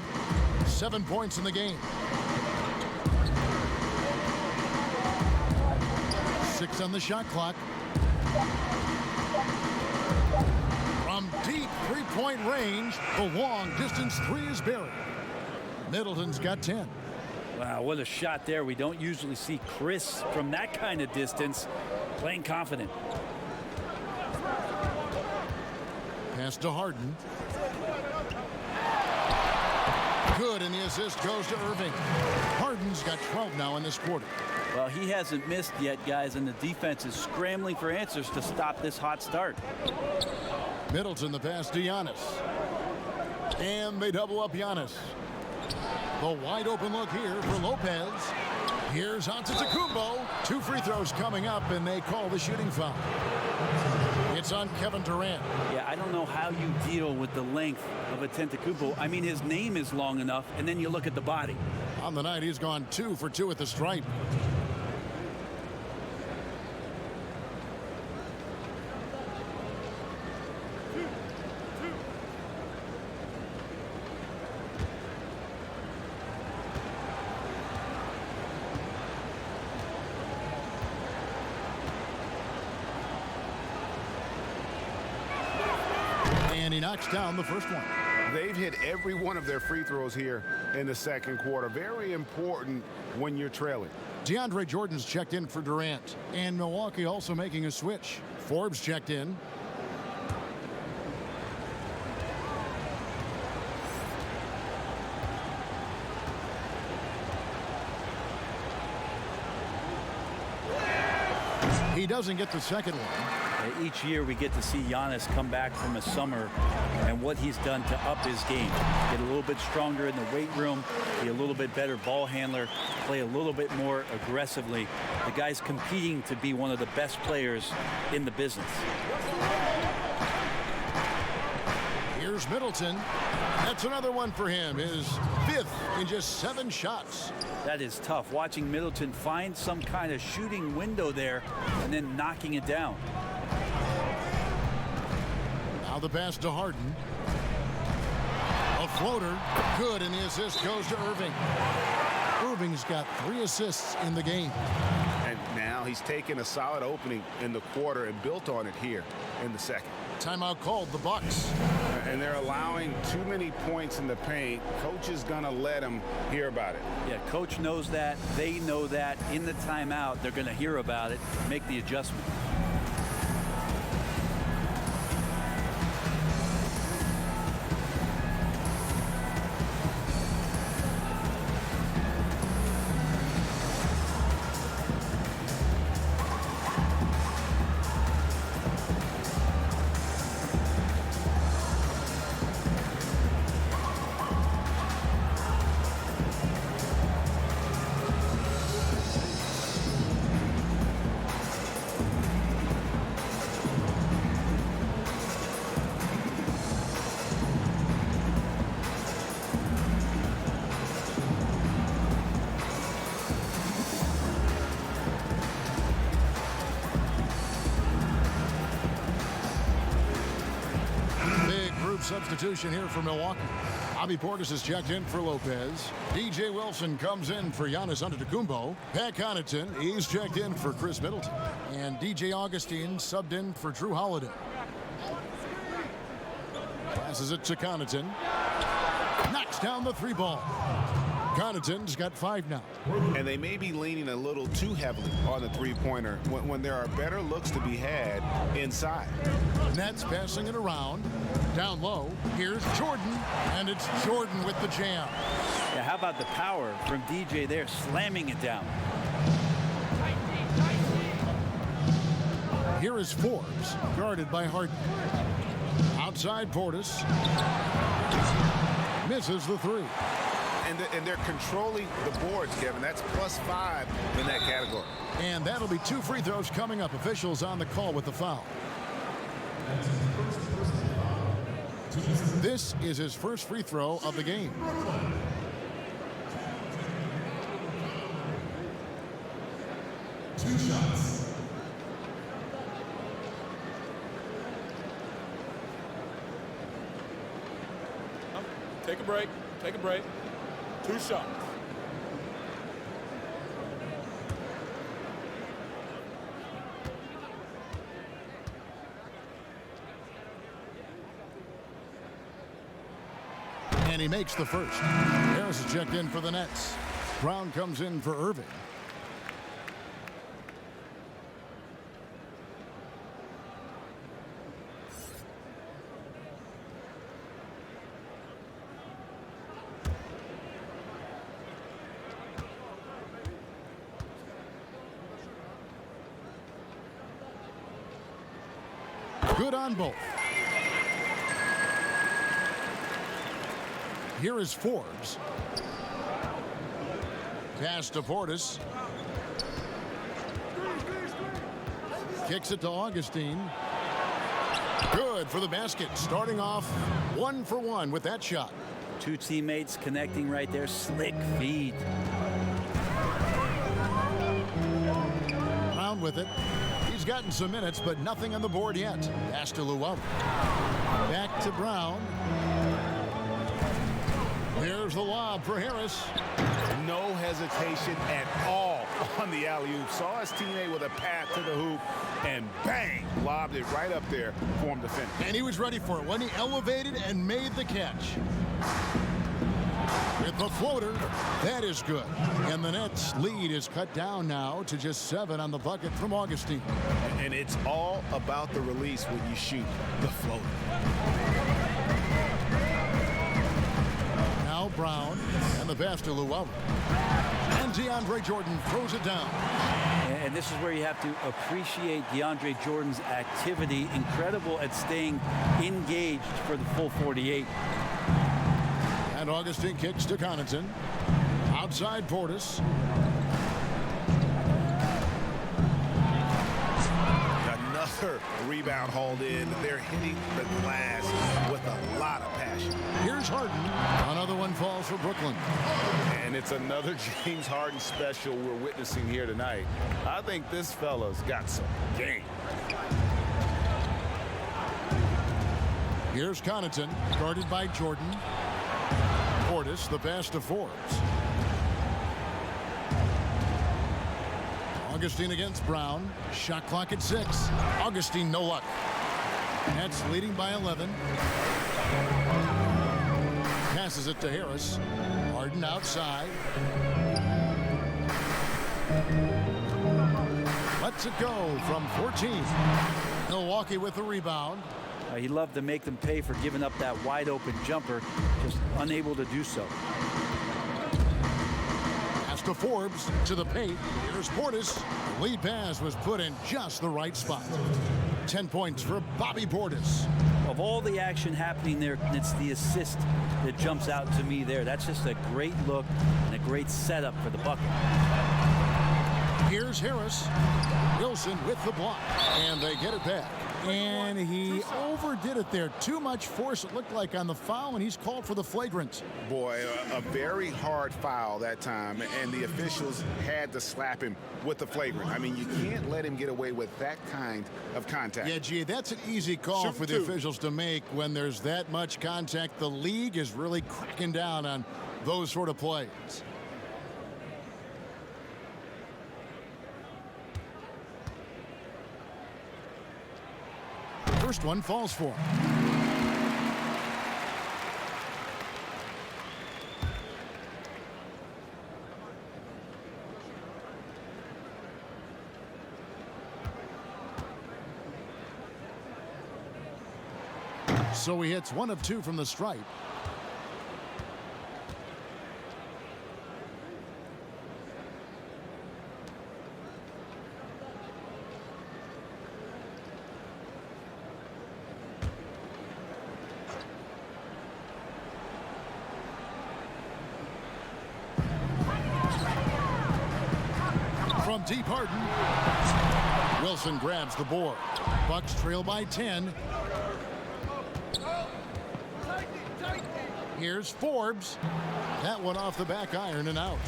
7 points in the game. 6 on the shot clock. From deep three-point range, the long distance three is buried. Middleton's got 10. Wow, what a shot there. We don't usually see Chris from that kind of distance playing confident. Pass to Harden. Good, and the assist goes to Irving. Harden's got 12 now in this quarter. Well, he hasn't missed yet, guys, and the defense is scrambling for answers to stop this hot start. Middleton, the pass to Giannis. And they double up Giannis. The wide open look here for Lopez. Here's Antetokounmpo. 2 free throws coming up, and they call the shooting foul. It's on Kevin Durant. Yeah, I don't know how you deal with the length of Antetokounmpo. I mean, his name is long enough, and then you look at the body. On the night, he's gone 2 for 2 at the stripe. And he knocks down the first one. They've hit every one of their free throws here in the second quarter. Very important when you're trailing. DeAndre Jordan's checked in for Durant. And Milwaukee also making a switch. Forbes checked in. He doesn't get the second one. Each year we get to see Giannis come back from a summer and what he's done to up his game. Get a little bit stronger in the weight room, be a little bit better ball handler, play a little bit more aggressively. The guy's competing to be one of the best players in the business. Here's Middleton. That's another one for him. His 5th in just 7 shots. That is tough. Watching Middleton find some kind of shooting window there and then knocking it down. Now the pass to Harden. A floater. Good, and the assist goes to Irving. Irving's got 3 assists in the game. And now he's taken a solid opening in the quarter and built on it here in the second. Timeout called, the Bucks. And they're allowing too many points in the paint. Coach is going to let them hear about it. Yeah, coach knows that. They know that. In the timeout, they're going to hear about it, make the adjustment. substitution here for Milwaukee. Bobby Portis is checked in for Lopez. DJ Wilson comes in for Giannis Antetokounmpo. Pat Connaughton, he's checked in for Chris Middleton. And DJ Augustine subbed in for Drew Holiday. Passes it to Connaughton. Knocks down the three ball. Connaughton's got 5 now. And they may be leaning a little too heavily on the three-pointer when there are better looks to be had inside. Nets passing it around. Down low. Here's Jordan. And it's Jordan with the jam. Yeah, how about the power from DJ there, slamming it down. Here is Forbes, guarded by Harden. Outside Portis. Misses the three. And they're controlling the boards, Kevin. That's +5 in that category. And that'll be 2 free throws coming up. Officials on the call with the foul. This is his first free throw of the game. Two shots. Take a break. Take a break. 2 shots. And he makes the first. Harris is checked in for the Nets. Brown comes in for Irving. Good on both. Here is Forbes. Pass to Portis. Kicks it to Augustine. Good for the basket. Starting off 1 for 1 with that shot. 2 teammates connecting right there. Slick feed. Brown with it. He's gotten some minutes, but nothing on the board yet. Pass to Llewellyn. Back to Brown. Here's the lob for Harris. No hesitation at all on the alley-oop. Saw his teammate with a path to the hoop, and bang, lobbed it right up there for him to finish. And he was ready for it when he elevated and made the catch. With the floater, that is good. And the Nets' lead is cut down now to just 7 on the bucket from Augustine. And it's all about the release when you shoot the floater. Now Brown and the pass to Llewellyn. And DeAndre Jordan throws it down. And this is where you have to appreciate DeAndre Jordan's activity. Incredible at staying engaged for the full 48. And Augustine kicks to Connaughton. Outside Portis. Another rebound hauled in. They're hitting the glass with a lot of passion. Here's Harden. Another one falls for Brooklyn. And it's another James Harden special we're witnessing here tonight. I think this fella's got some game. Here's Connaughton, guarded by Jordan. Portis, the pass to Forbes. Augustine against Brown. Shot clock at 6. Augustine, no luck. Nets leading by 11. Passes it to Harris. Harden outside. Lets it go from 14. Milwaukee with the rebound. He loved to make them pay for giving up that wide open jumper, just unable to do so. Pass to Forbes, to the paint. Here's Portis. The lead pass was put in just the right spot. 10 points for Bobby Portis. Of all the action happening there, it's the assist that jumps out to me there. That's just a great look and a great setup for the bucket. Here's Harris. Wilson with the block, and they get it back. And he overdid it there. Too much force, it looked like, on the foul, and he's called for the flagrant. Boy, a very hard foul that time, and the officials had to slap him with the flagrant. I mean, you can't let him get away with that kind of contact. Yeah, gee, that's an easy call for the officials to make when there's that much contact. The league is really cracking down on those sort of plays. First one falls for him. So he hits 1 of 2 from the stripe. From deep, Harden. Wilson grabs the board. Bucks trail by 10. Here's Forbes. That one off the back iron and out.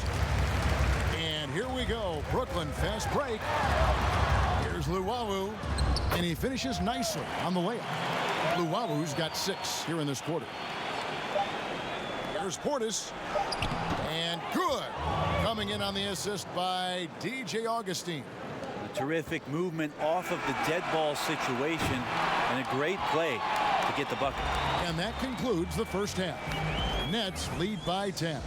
And here we go. Brooklyn fast break. Here's Luwawu. And he finishes nicely on the layup. Luwawu's got 6 here in this quarter. Here's Portis. And good. Coming in on the assist by DJ Augustine. A terrific movement off of the dead ball situation and a great play to get the bucket. And that concludes the first half. Nets lead by 10.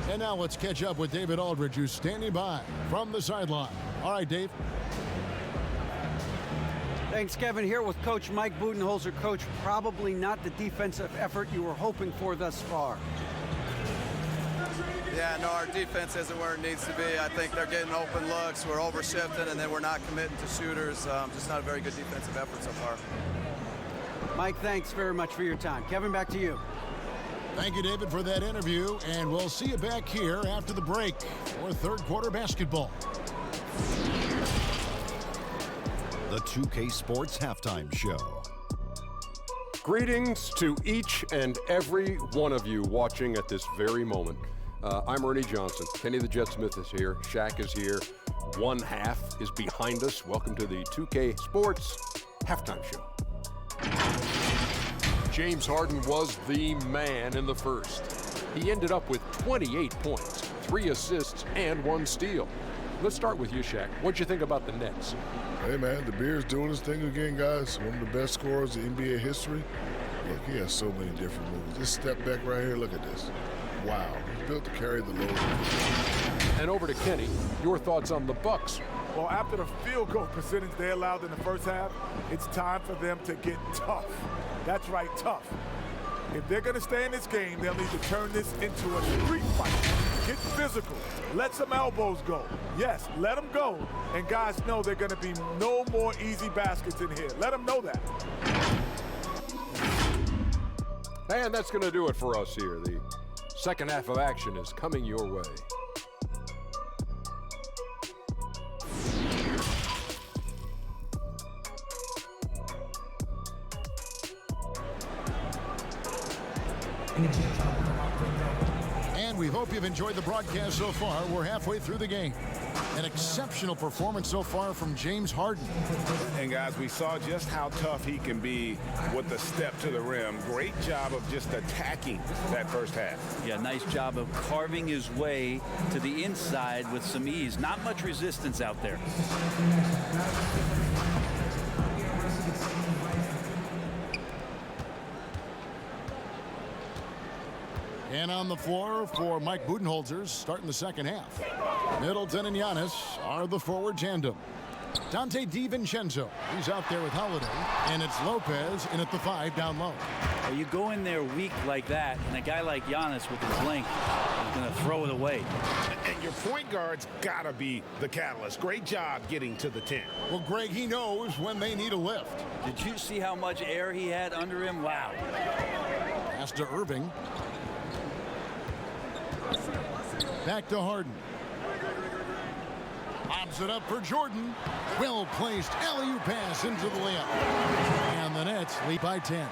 And now let's catch up with David Aldridge, who's standing by from the sideline. All right, Dave. Thanks, Kevin. Here with Coach Mike Budenholzer. Coach, probably not the defensive effort you were hoping for thus far. Yeah, no, our defense isn't where it needs to be. I think they're getting open looks. We're overshifting, and then we're not committing to shooters. Just not a very good defensive effort so far. Mike, thanks very much for your time. Kevin, back to you. Thank you, David, for that interview. And we'll see you back here after the break for third quarter basketball. The 2K Sports Halftime Show. Greetings to each and every one of you watching at this very moment. I'm Ernie Johnson. Kenny the Jet Smith is here. Shaq is here. One half is behind us. Welcome to the 2K Sports Halftime Show. James Harden was the man in the first. He ended up with 28 points, 3 assists, and 1 steal. Let's start with you, Shaq. What'd you think about the Nets? Hey, man, the Beard's doing his thing again, guys. One of the best scorers in NBA history. Look, he has so many different moves. This step back right here, look at this. Wow, he's built to carry the load. And over to Kenny, your thoughts on the Bucks. Well, after the field goal percentage they allowed in the first half, it's time for them to get tough. That's right, tough. If they're going to stay in this game, they'll need to turn this into a street fight. Get physical. Let some elbows go. Yes, let them go. And guys know they're going to be no more easy baskets in here. Let them know that. And that's going to do it for us here. The second half of action is coming your way. And we hope you've enjoyed the broadcast so far. We're halfway through the game. An exceptional performance so far from James Harden. And guys, we saw just how tough he can be with the step to the rim. Great job of just attacking that first half. Yeah, nice job of carving his way to the inside with some ease. Not much resistance out there. And on the floor for Mike Budenholzer starting the second half. Middleton and Giannis are the forward tandem. Dante DiVincenzo, he's out there with Holiday. And it's Lopez in at the 5 down low. You go in there weak like that, and a guy like Giannis with his length is going to throw it away. And your point guard's got to be the catalyst. Great job getting to the 10. Well, Greg, he knows when they need a lift. Did you see how much air he had under him? Wow. Pass to Irving. Back to Harden. Lobs it up for Jordan. Well-placed alley-oop pass into the layup. And the Nets lead by 10.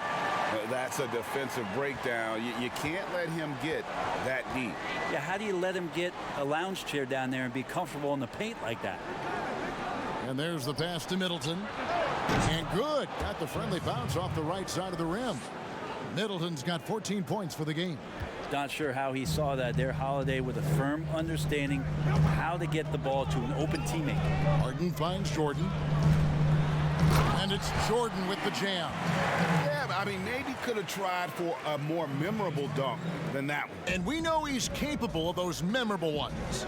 That's a defensive breakdown. You can't let him get that deep. Yeah, how do you let him get a lounge chair down there and be comfortable in the paint like that? And there's the pass to Middleton. And good. Got the friendly bounce off the right side of the rim. Middleton's got 14 points for the game. Not sure how he saw that there. Holiday with a firm understanding how to get the ball to an open teammate. Harden finds Jordan. And it's Jordan with the jam. Yeah, I mean, maybe could have tried for a more memorable dunk than that one. And we know he's capable of those memorable ones.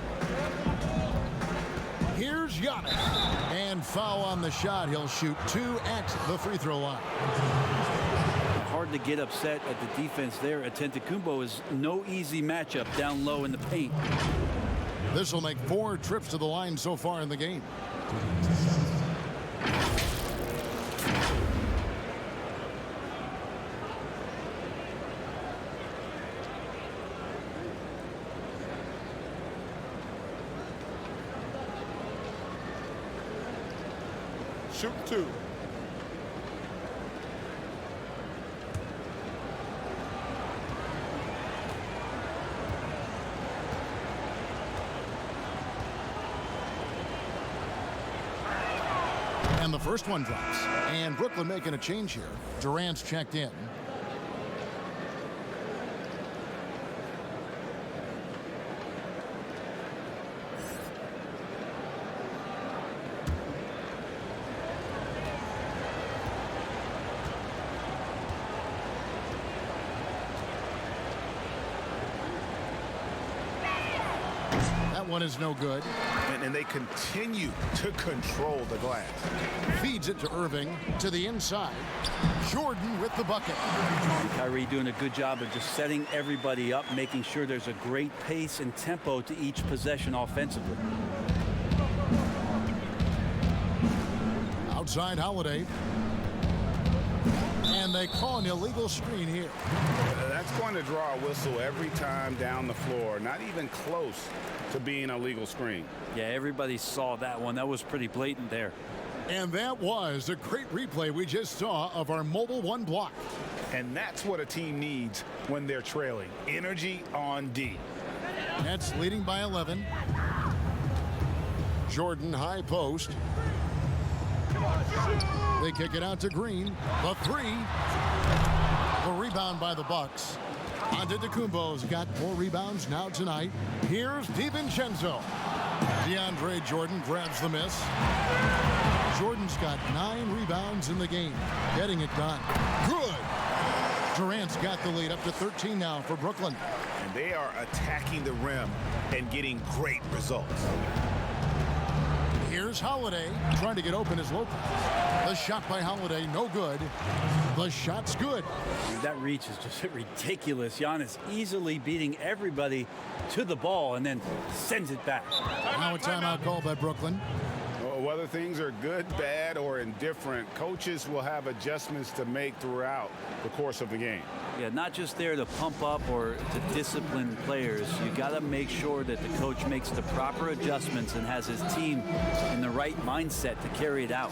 Here's Giannis. And foul on the shot. He'll shoot 2 at the free throw line. Hard to get upset at the defense there. Antetokounmpo is no easy matchup down low in the paint. This will make 4 trips to the line so far in the game. Shoot 2. And the first one drops. And Brooklyn making a change here. Durant's checked in. That one is no good. And they continue to control the glass. Feeds it to Irving to the inside. Jordan with the bucket. Kyrie doing a good job of just setting everybody up, making sure there's a great pace and tempo to each possession offensively. Outside Holiday. And they call an illegal screen here. That's going to draw a whistle every time down the floor. Not even close to being a legal screen. Yeah, everybody saw that one. That was pretty blatant there. And that was a great replay we just saw of our Mobile One block. And that's what a team needs when they're trailing. Energy on D. Nets leading by 11. Jordan high post. They kick it out to Green. The 3. The rebound by the Bucks. Antetokounmpo's got 4 rebounds now tonight. Here's DiVincenzo. DeAndre Jordan grabs the miss. Jordan's got 9 rebounds in the game. Getting it done. Good. Durant's got the lead up to 13 now for Brooklyn. And they are attacking the rim and getting great results. Here's Holiday trying to get open as Lopez. The shot by Holiday, no good. The shot's good. That reach is just ridiculous. Giannis easily beating everybody to the ball and then sends it back. Now a timeout call by Brooklyn. Whether things are good, bad, or indifferent, coaches will have adjustments to make throughout the course of the game. Yeah, not just there to pump up or to discipline players. You got to make sure that the coach makes the proper adjustments and has his team in the right mindset to carry it out.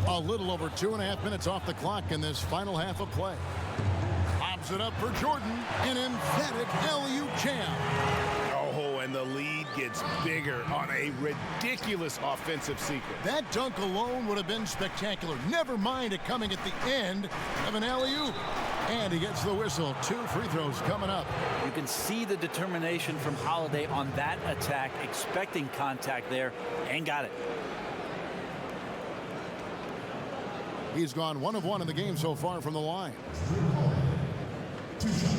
A little over 2.5 minutes off the clock in this final half of play. Throws it up for Jordan. An emphatic alley-oop jam. Oh, and the lead gets bigger on a ridiculous offensive sequence. That dunk alone would have been spectacular. Never mind it coming at the end of an alley-oop. And he gets the whistle. 2 free throws coming up. You can see the determination from Holiday on that attack, expecting contact there, and got it. He's gone 1 of 1 in the game so far from the line. 2 shots.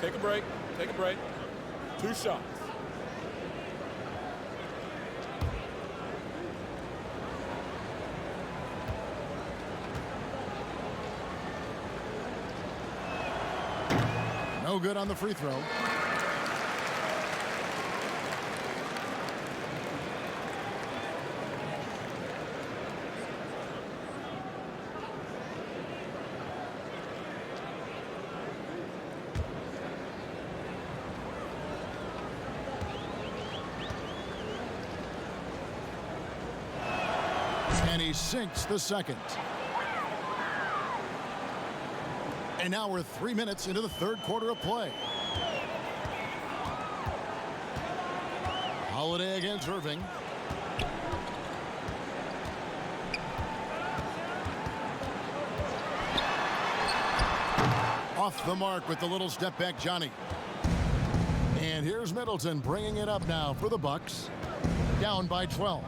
Take a break. Take a break. 2 shots. No good on the free throw. And he sinks the second. And now we're 3 minutes into the third quarter of play. Holiday against Irving. Off the mark with the little step back Johnny. And here's Middleton bringing it up now for the Bucks. Down by 12.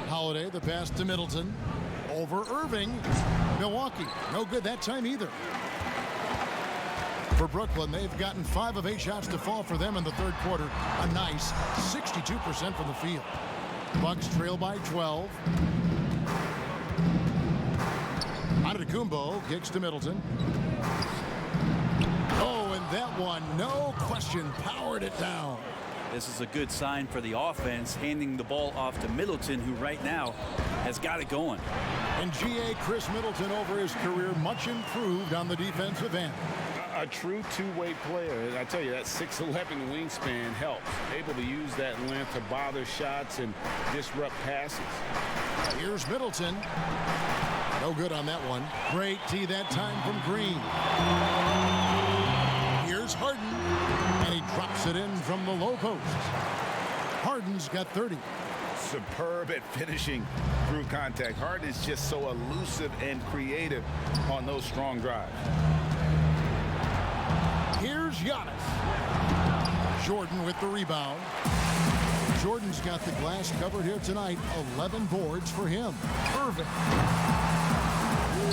Holiday, the pass to Middleton. Over Irving. Milwaukee, no good that time either. For Brooklyn, they've gotten 5 of 8 shots to fall for them in the third quarter. A nice 62% from the field. Bucks trail by 12. Antetokounmpo kicks to Middleton. Oh, and that one, no question, powered it down. This is a good sign for the offense, handing the ball off to Middleton, who right now has got it going. And G.A. Chris Middleton over his career, much improved on the defensive end. A true two-way player. And I tell you, that 6'11" wingspan helps. Able to use that length to bother shots and disrupt passes. Here's Middleton. No good on that one. Great tee that time from Green. Here's Harden. And he drops it in from the low post. Harden's got 30. Superb at finishing through contact. Harden is just so elusive and creative on those strong drives. Here's Giannis. Jordan with the rebound. Jordan's got the glass covered here tonight. 11 boards for him. Irving.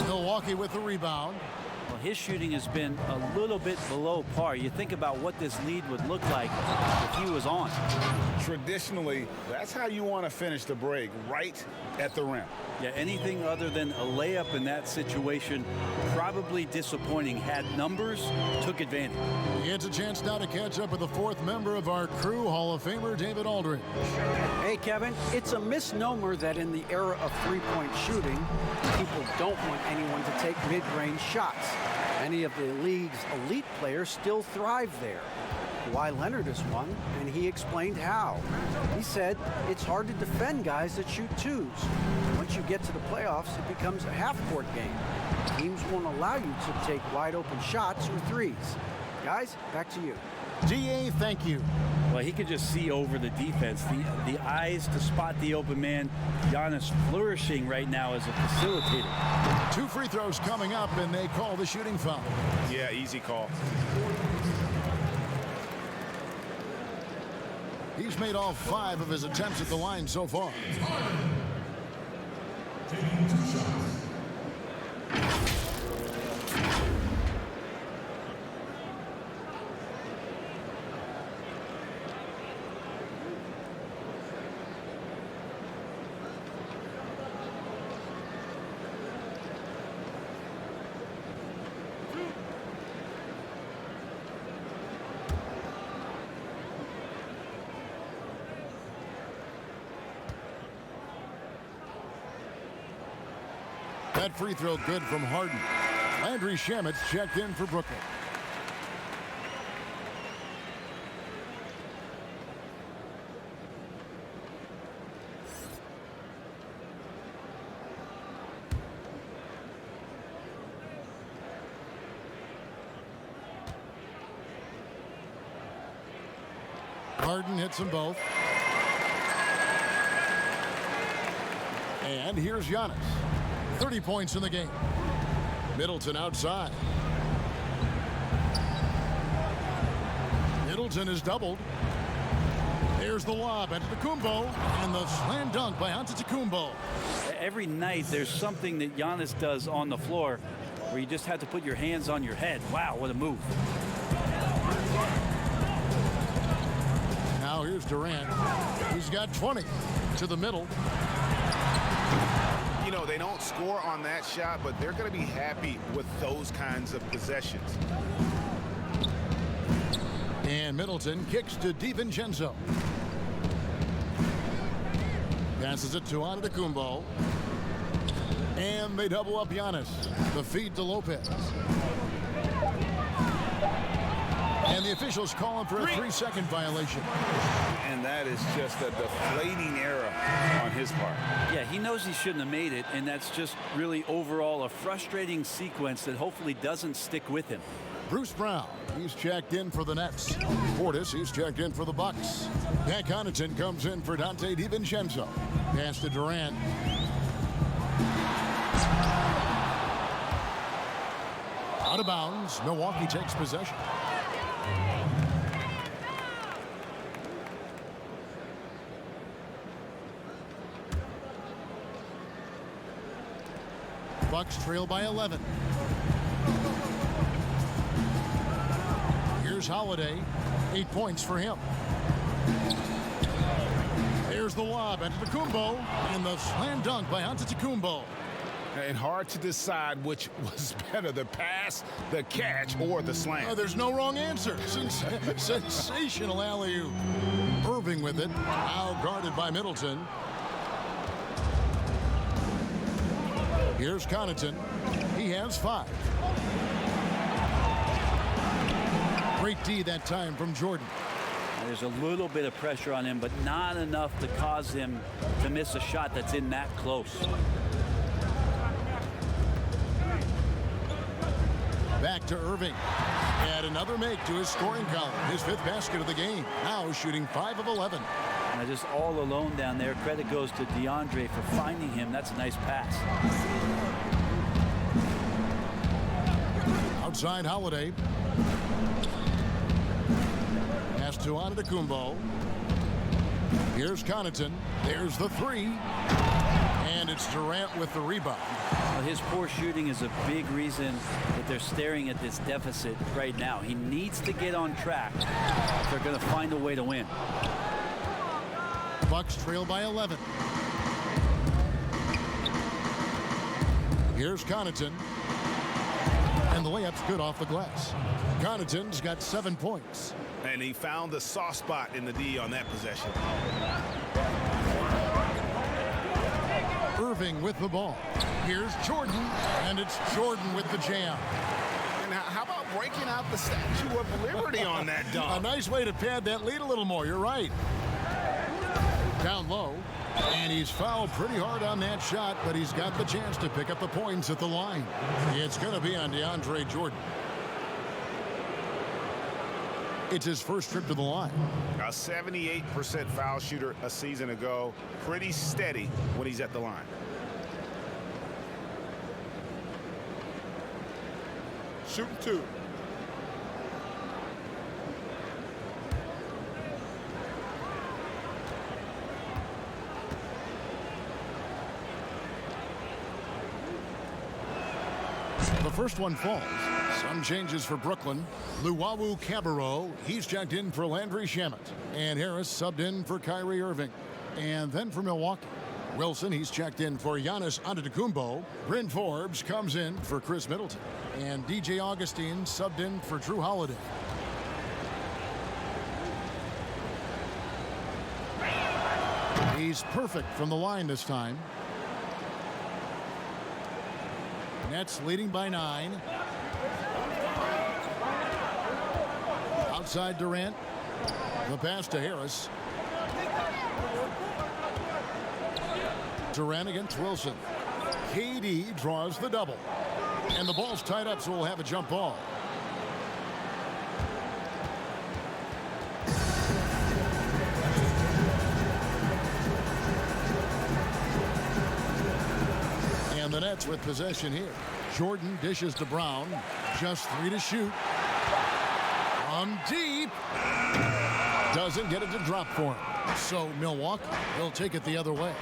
Milwaukee with the rebound. Well, his shooting has been a little bit below par. You think about what this lead would look like if he was on. Traditionally, that's how you want to finish the break, right at the rim. Yeah, anything other than a layup in that situation, probably disappointing. Had numbers, took advantage. He gets a chance now to catch up with the 4th member of our crew, Hall of Famer David Aldridge. Hey, Kevin, it's a misnomer that in the era of three-point shooting, people don't want anyone to take mid-range shots. Many of the league's elite players still thrive there. Kawhi Leonard is one, and he explained how. He said it's hard to defend guys that shoot twos. Once you get to the playoffs, it becomes a half-court game. Teams won't allow you to take wide-open shots or threes. Guys, back to you. D.A., thank you. Well, he could just see over the defense. The eyes to spot the open man. Giannis flourishing right now as a facilitator. 2 free throws coming up, and they call the shooting foul. Yeah, easy call. He's made all 5 of his attempts at the line so far. Taking 2 shots. That free throw good from Harden. Landry Shamet's checked in for Brooklyn. Harden hits them both. And here's Giannis. 30 points in the game. Middleton outside. Middleton is doubled. There's the lob Antetokounmpo, and the slam dunk by Antetokounmpo. Every night there's something that Giannis does on the floor where you just have to put your hands on your head. Wow, what a move. Now here's Durant. He's got 20 to the middle. You know, they don't score on that shot, but they're going to be happy with those kinds of possessions. And Middleton kicks to DiVincenzo. Passes it to Antetokounmpo. And they double up Giannis. The feed to Lopez. And the officials call him for a 3-second violation. And that is just a deflating error on his part. Yeah, he knows he shouldn't have made it, and that's just really overall a frustrating sequence that hopefully doesn't stick with him. Bruce Brown, he's checked in for the Nets. Portis, he's checked in for the Bucks. Pat Connaughton comes in for Donte DiVincenzo. Pass to Durant. Out of bounds. Milwaukee takes possession. Bucks trail by 11. Here's Holiday. 8 points for him. There's the lob Antetokounmpo, and the slam dunk by Antetokounmpo. And hard to decide which was better, the pass, the catch, or the slam. There's no wrong answer. Sensational alley-oop. Irving with it. Now guarded by Middleton. Here's Connaughton. He has 5. Great D that time from Jordan. There's a little bit of pressure on him, but not enough to cause him to miss a shot that's in that close. Back to Irving. Add another make to his scoring column. His 5th basket of the game. Now shooting 5 of 11. Now just all alone down there. Credit goes to DeAndre for finding him. That's a nice pass. Outside Holiday. Pass to Antetokounmpo. Here's Connaughton. There's the 3. And it's Durant with the rebound. Well, his poor shooting is a big reason that they're staring at this deficit right now. He needs to get on track if they're going to find a way to win. Bucks trail by 11. Here's Connaughton. And the layup's good off the glass. Connaughton's got 7 points. And he found the soft spot in the D on that possession. Irving with the ball. Here's Jordan, and it's Jordan with the jam. And how about breaking out the Statue of Liberty on that dunk? A nice way to pad that lead a little more. You're right. Down low, and he's fouled pretty hard on that shot, but he's got the chance to pick up the points at the line. It's going to be on DeAndre Jordan. It's his first trip to the line. A 78% foul shooter a season ago. Pretty steady when he's at the line. Shooting 2. The first one falls. Some changes for Brooklyn. Luwawu Cabarro, he's checked in for Landry Shamet. And Harris subbed in for Kyrie Irving. And then for Milwaukee, Wilson, he's checked in for Giannis Antetokounmpo. Bryn Forbes comes in for Chris Middleton. And DJ Augustine subbed in for Drew Holiday. He's perfect from the line this time. Nets leading by 9. Outside Durant. The pass to Harris. Durant against Wilson. KD draws the double. And the ball's tied up, so we'll have a jump ball. Nets with possession here. Jordan dishes to Brown. Just 3 to shoot. From deep. Doesn't get it to drop for him. So Milwaukee will take it the other way.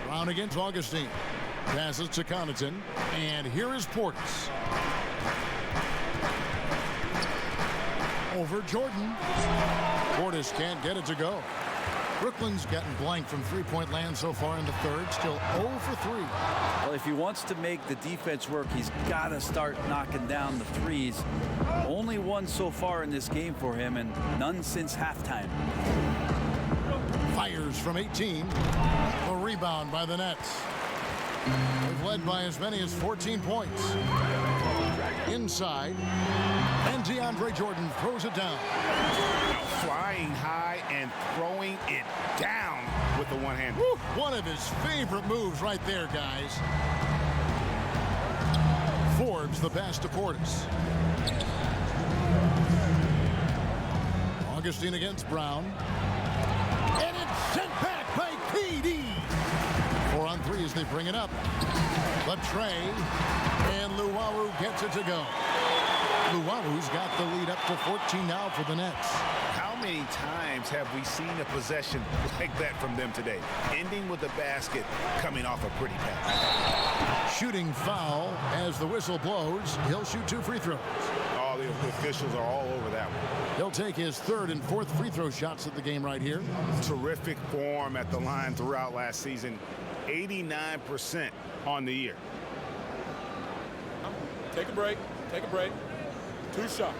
Brown against Augustine. Passes to Connaughton. And here is Portis. Over Jordan. Portis can't get it to go. Brooklyn's gotten blank from three-point land so far in the third. Still 0 for 3. Well, if he wants to make the defense work, he's got to start knocking down the threes. Only one so far in this game for him, and none since halftime. Fires from 18. A rebound by the Nets. They've led by as many as 14 points. Inside. And DeAndre Jordan throws it down. Flying high and throwing it down with the one hand. Woo, one of his favorite moves right there, guys. Forbes the pass to Portis. Augustine against Brown. And it's sent back by KD. 4 on 3 as they bring it up. But Trey and Luwawu gets it to go. Luwawu's got the lead up to 14 now for the Nets. How many times have we seen a possession like that from them today? Ending with a basket, coming off a pretty pass. Shooting foul as the whistle blows. He'll shoot 2 free throws. All the officials are all over that one. He'll take his 3rd and 4th free throw shots of the game right here. Terrific form at the line throughout last season. 89% on the year. Take a break. Take a break. 2 shots.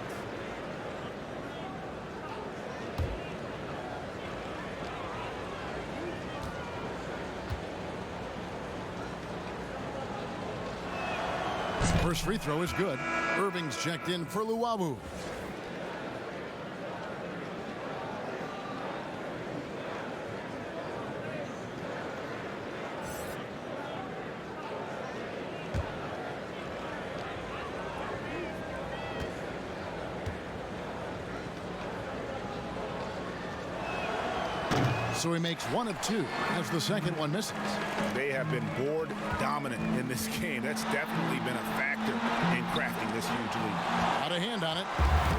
First free throw is good. Irving's checked in for Luwawu. So he makes 1 of 2 as the second one misses. They have been board dominant in this game. That's definitely been a factor in crafting this huge lead. Got a hand on it.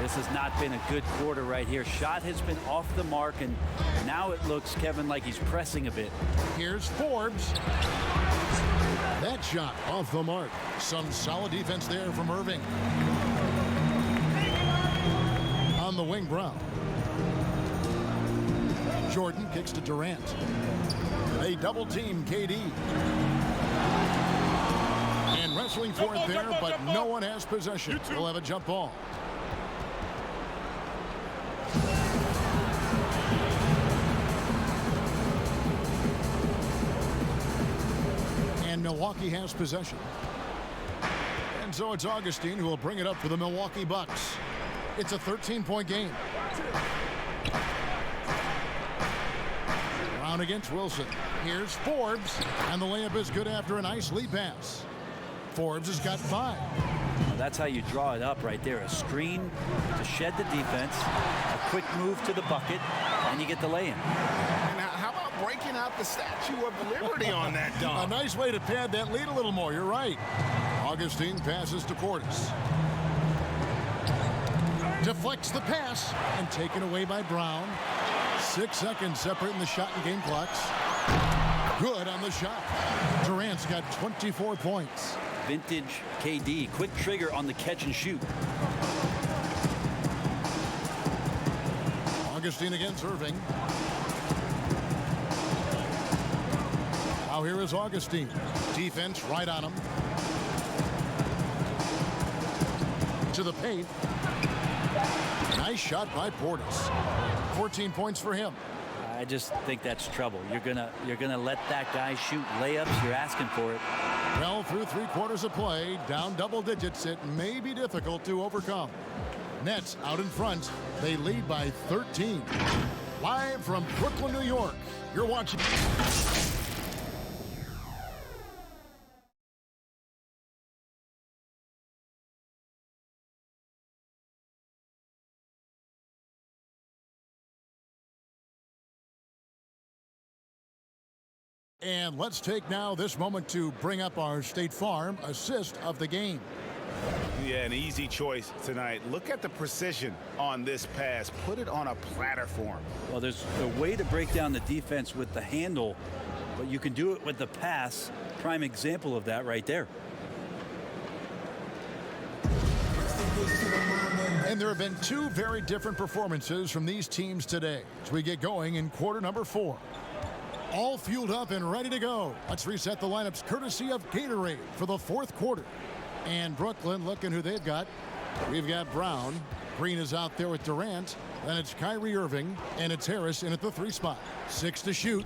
This has not been a good quarter right here. Shot has been off the mark, and now it looks, Kevin, like he's pressing a bit. Here's Forbes. That shot off the mark. Some solid defense there from Irving. On the wing, Brown. Jordan kicks to Durant. They double team KD. And wrestling for it there, but no one has possession. We'll have a jump ball. And Milwaukee has possession. And so it's Augustine who will bring it up for the Milwaukee Bucks. It's a 13-point game. Brown against Wilson. Here's Forbes, and the layup is good after a nice lead pass. Forbes has got 5. Well, that's how you draw it up right there. A screen to shed the defense, a quick move to the bucket, and you get the lay-in. And how about breaking out the Statue of Liberty on that dunk? A nice way to pad that lead a little more. You're right. Augustine passes to Portis. Deflects the pass and taken away by Brown. 6 seconds separating the shot and game clocks. Good on the shot. Durant's got 24 points. Vintage KD. Quick trigger on the catch and shoot. Augustine against Irving. Now here is Augustine. Defense right on him. To the paint. Nice shot by Portis. 14 points for him. I just think that's trouble. You're gonna let that guy shoot layups. You're asking for it. Well, through 3 quarters of play, down double digits, it may be difficult to overcome. Nets out in front. They lead by 13. Live from Brooklyn, New York, you're watching. And let's take now this moment to bring up our State Farm assist of the game. Yeah, an easy choice tonight. Look at the precision on this pass. Put it on a platter for him. Well, there's a way to break down the defense with the handle, but you can do it with the pass. Prime example of that right there. And there have been two very different performances from these teams today as we get going in quarter number 4. All fueled up and ready to go. Let's reset the lineups courtesy of Gatorade for the 4th quarter. And Brooklyn, looking who they've got. We've got Brown. Green is out there with Durant. Then it's Kyrie Irving, and it's Harris in at the 3 spot. 6 to shoot.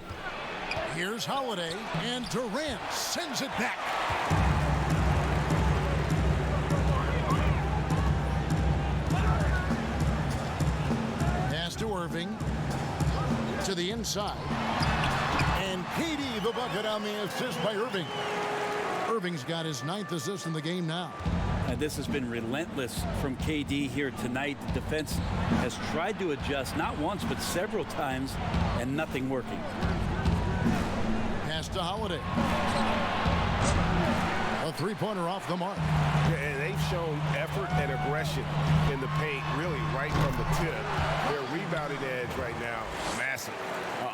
Here's Holiday, and Durant sends it back. Pass to Irving. To the inside. And KD the bucket on the assist by Irving. Irving's got his 9th assist in the game now. And this has been relentless from KD here tonight. The defense has tried to adjust not once but several times and nothing working. Pass to Holiday. A 3-pointer off the mark. And they've shown effort and aggression in the paint, really right from the tip. Their rebounding edge right now, massive.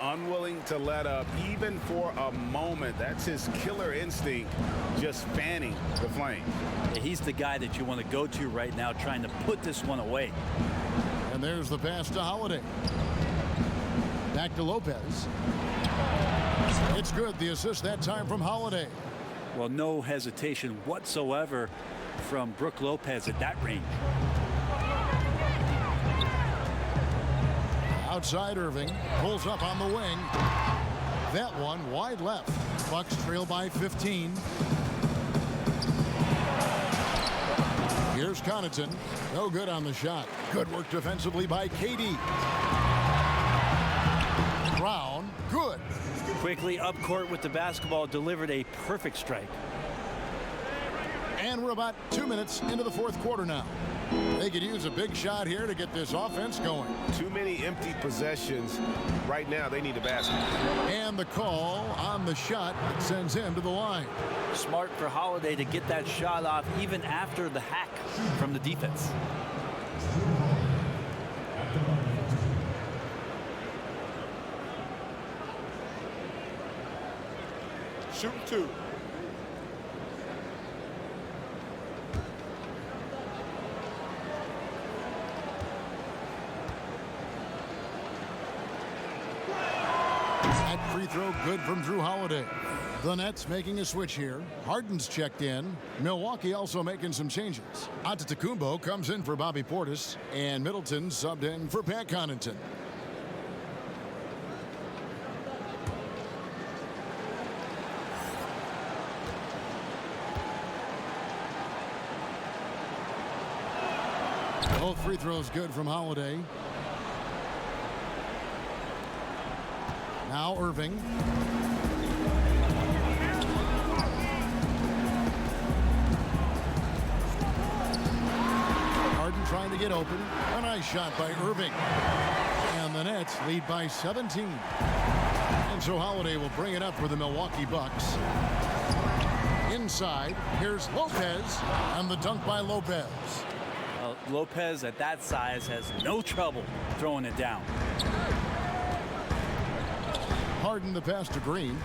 Unwilling to let up even for a moment. That's his killer instinct, just fanning the flame. Yeah, he's the guy that you want to go to right now, trying to put this one away. And there's the pass to Holiday. Back to Lopez. It's good. The assist that time from Holiday. Well, no hesitation whatsoever from Brook Lopez at that range. Outside Irving. Pulls up on the wing. That one wide left. Bucks trail by 15. Here's Connaughton. No good on the shot. Good work defensively by KD. Brown. Good. Quickly up court with the basketball, delivered a perfect strike. And we're about 2 minutes into the 4th quarter now. They could use a big shot here to get this offense going. Too many empty possessions. Right now, they need a basket. And the call on the shot that sends him to the line. Smart for Holiday to get that shot off even after the hack from the defense. Shooting 2. That free throw good from Drew Holiday. The Nets making a switch here. Harden's checked in. Milwaukee also making some changes. Antetokounmpo comes in for Bobby Portis, and Middleton subbed in for Pat Connaughton. Both free throws good from Holiday. Now Irving. Harden trying to get open. A nice shot by Irving. And the Nets lead by 17. And so Holiday will bring it up for the Milwaukee Bucks. Inside, here's Lopez, and the dunk by Lopez. Lopez at that size has no trouble throwing it down. Harden the pass to Green.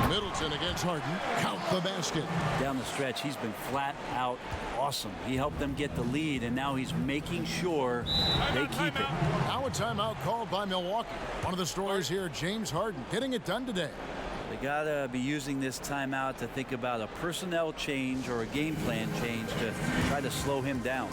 Middleton against Harden. Count the basket. Down the stretch, he's been flat out awesome. He helped them get the lead, and now he's making sure they keep it. Now a timeout called by Milwaukee. One of the stories here, James Harden getting it done today. They gotta be using this timeout to think about a personnel change or a game plan change to try to slow him down.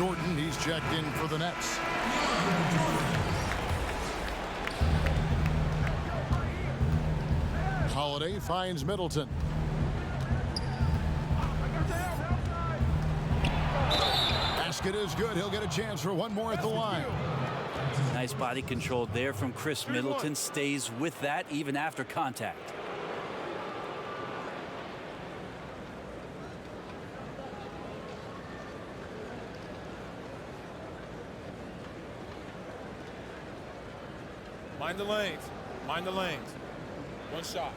Jordan, he's checked in for the Nets. Holiday finds Middleton. Basket is good. He'll get a chance for one more at the line. Nice body control there from Chris Middleton. Stays with that even after contact. Mind the lanes. Mind the lanes. One shot.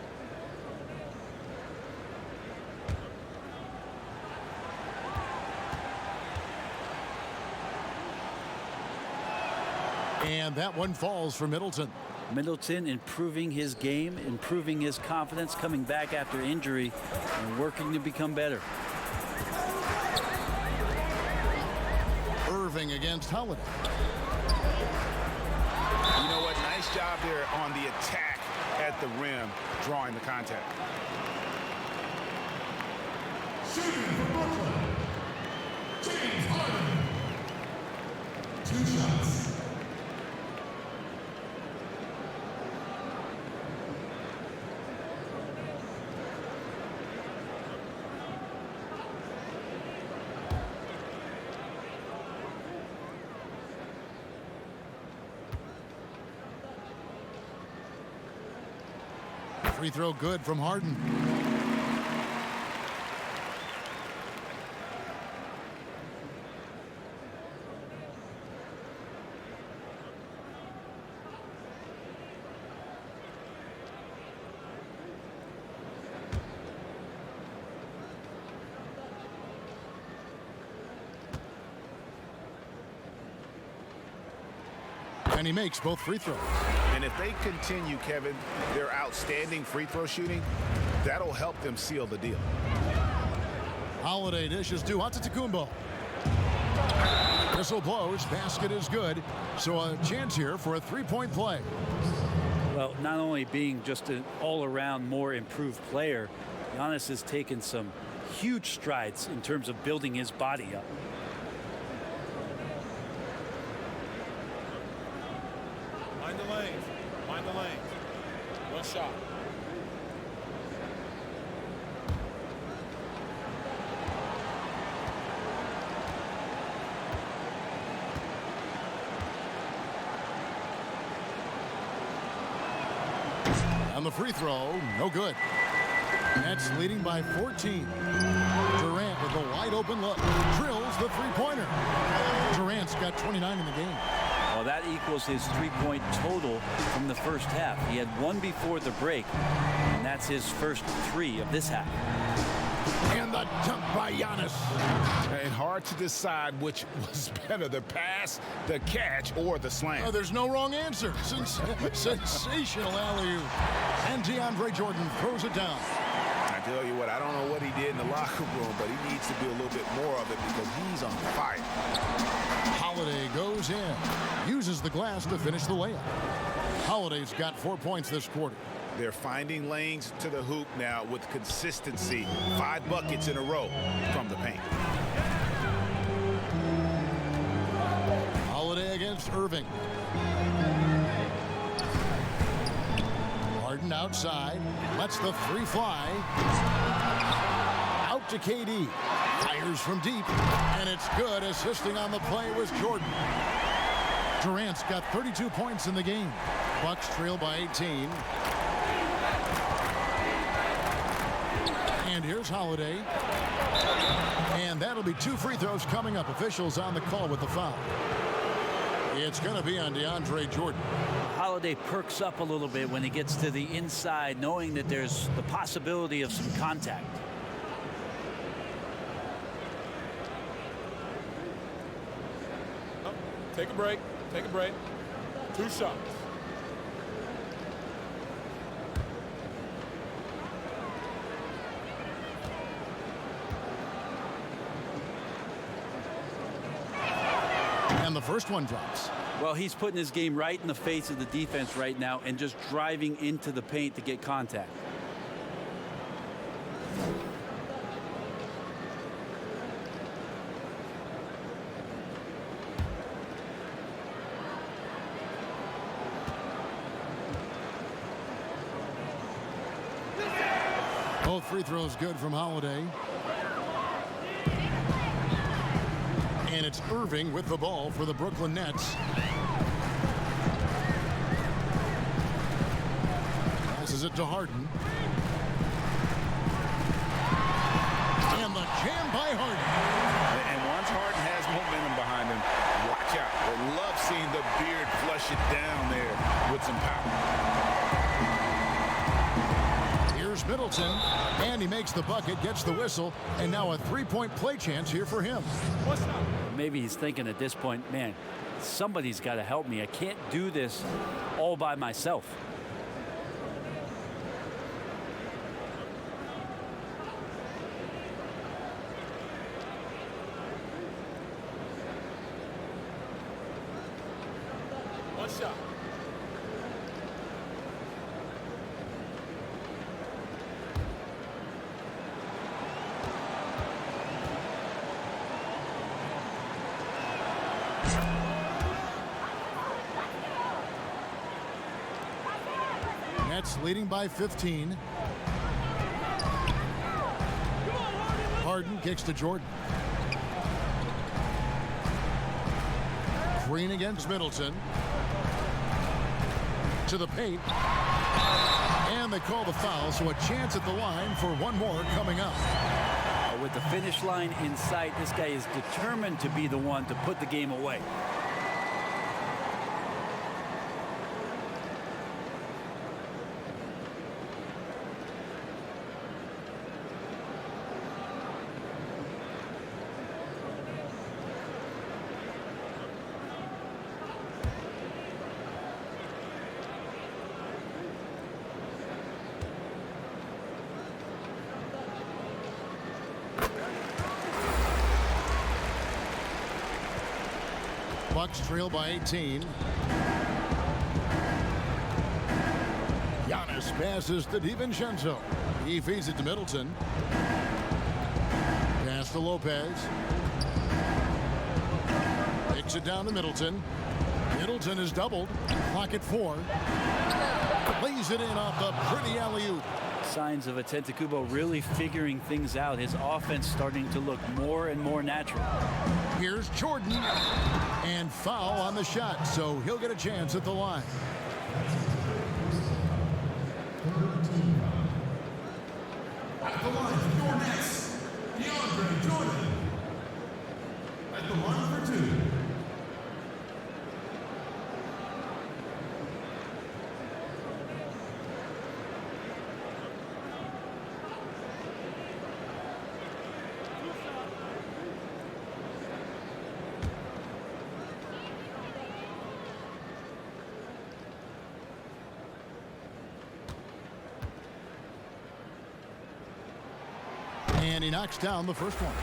And that one falls for Middleton. Middleton improving his game, improving his confidence, coming back after injury, and working to become better. Irving against Holiday. You know what? Nice job there on the attack at the rim, drawing the contact. Shooting for Brooklyn, James Harden. 2 shots. Free throw good from Harden. And he makes both free throws. And if they continue, Kevin, their outstanding free throw shooting, that'll help them seal the deal. Holiday dishes to Antetokounmpo. Whistle blows. Basket is good. So a chance here for a three-point play. Well, not only being just an all-around more improved player, Giannis has taken some huge strides in terms of building his body up. Mind the lanes. Mind the lanes. One shot. And the free throw, no good. Nets leading by 14. Durant with a wide open look. Drills the three-pointer. Durant's got 29 in the game. Well, that equals his three-point total from the first half. He had one before the break, and that's his first three of this half. And the dunk by Giannis. And hard to decide which was better, the pass, the catch, or the slam. Oh, there's no wrong answer. Sensational alley-oop. And DeAndre Jordan throws it down. I tell you what, I don't know what he did in the locker room, but he needs to do a little bit more of it because he's on fire. Holiday goes in. Uses the glass to finish the layup. Holiday's got 4 points this quarter. They're finding lanes to the hoop now with consistency. 5 buckets in a row from the paint. Holiday against Irving. Harden outside. Lets the three fly. Out to KD. Fires from deep. And it's good. Assisting on the play was Jordan. Durant's got 32 points in the game. Bucks trail by 18. And here's Holiday. And that'll be 2 free throws coming up. Officials on the call with the foul. It's going to be on DeAndre Jordan. Holiday perks up a little bit when he gets to the inside, knowing that there's the possibility of some contact. Oh, take a break. Take a break. 2 shots. And the first one drops. Well, he's putting his game right in the face of the defense right now and just driving into the paint to get contact. Both free throws good from Holiday. And it's Irving with the ball for the Brooklyn Nets. Passes it to Harden. And the jam by Harden. And once Harden has momentum behind him, watch out. I love seeing the beard flush it down there with some power. Here's Middleton, and he makes the bucket, gets the whistle, and now a three-point play chance here for him. Maybe he's thinking at this point, man, somebody's got to help me. I can't do this all by myself. One shot. Nets leading by 15. Harden kicks to Jordan. Green against Middleton. To the paint. And they call the foul, so a chance at the line for one more coming up. With the finish line in sight, this guy is determined to be the one to put the game away. Bucks trail by 18. Giannis passes to DiVincenzo. He feeds it to Middleton. Pass to Lopez. Picks it down to Middleton. Middleton is doubled. Clock at 4. Lays it in off the pretty alley-oop. Signs of Antetokounmpo really figuring things out. His offense starting to look more and more natural. Here's Jordan. And foul on the shot, so he'll get a chance at the line. At the line for your Nets, DeAndre Jordan. At the line for 2. And he knocks down the first one.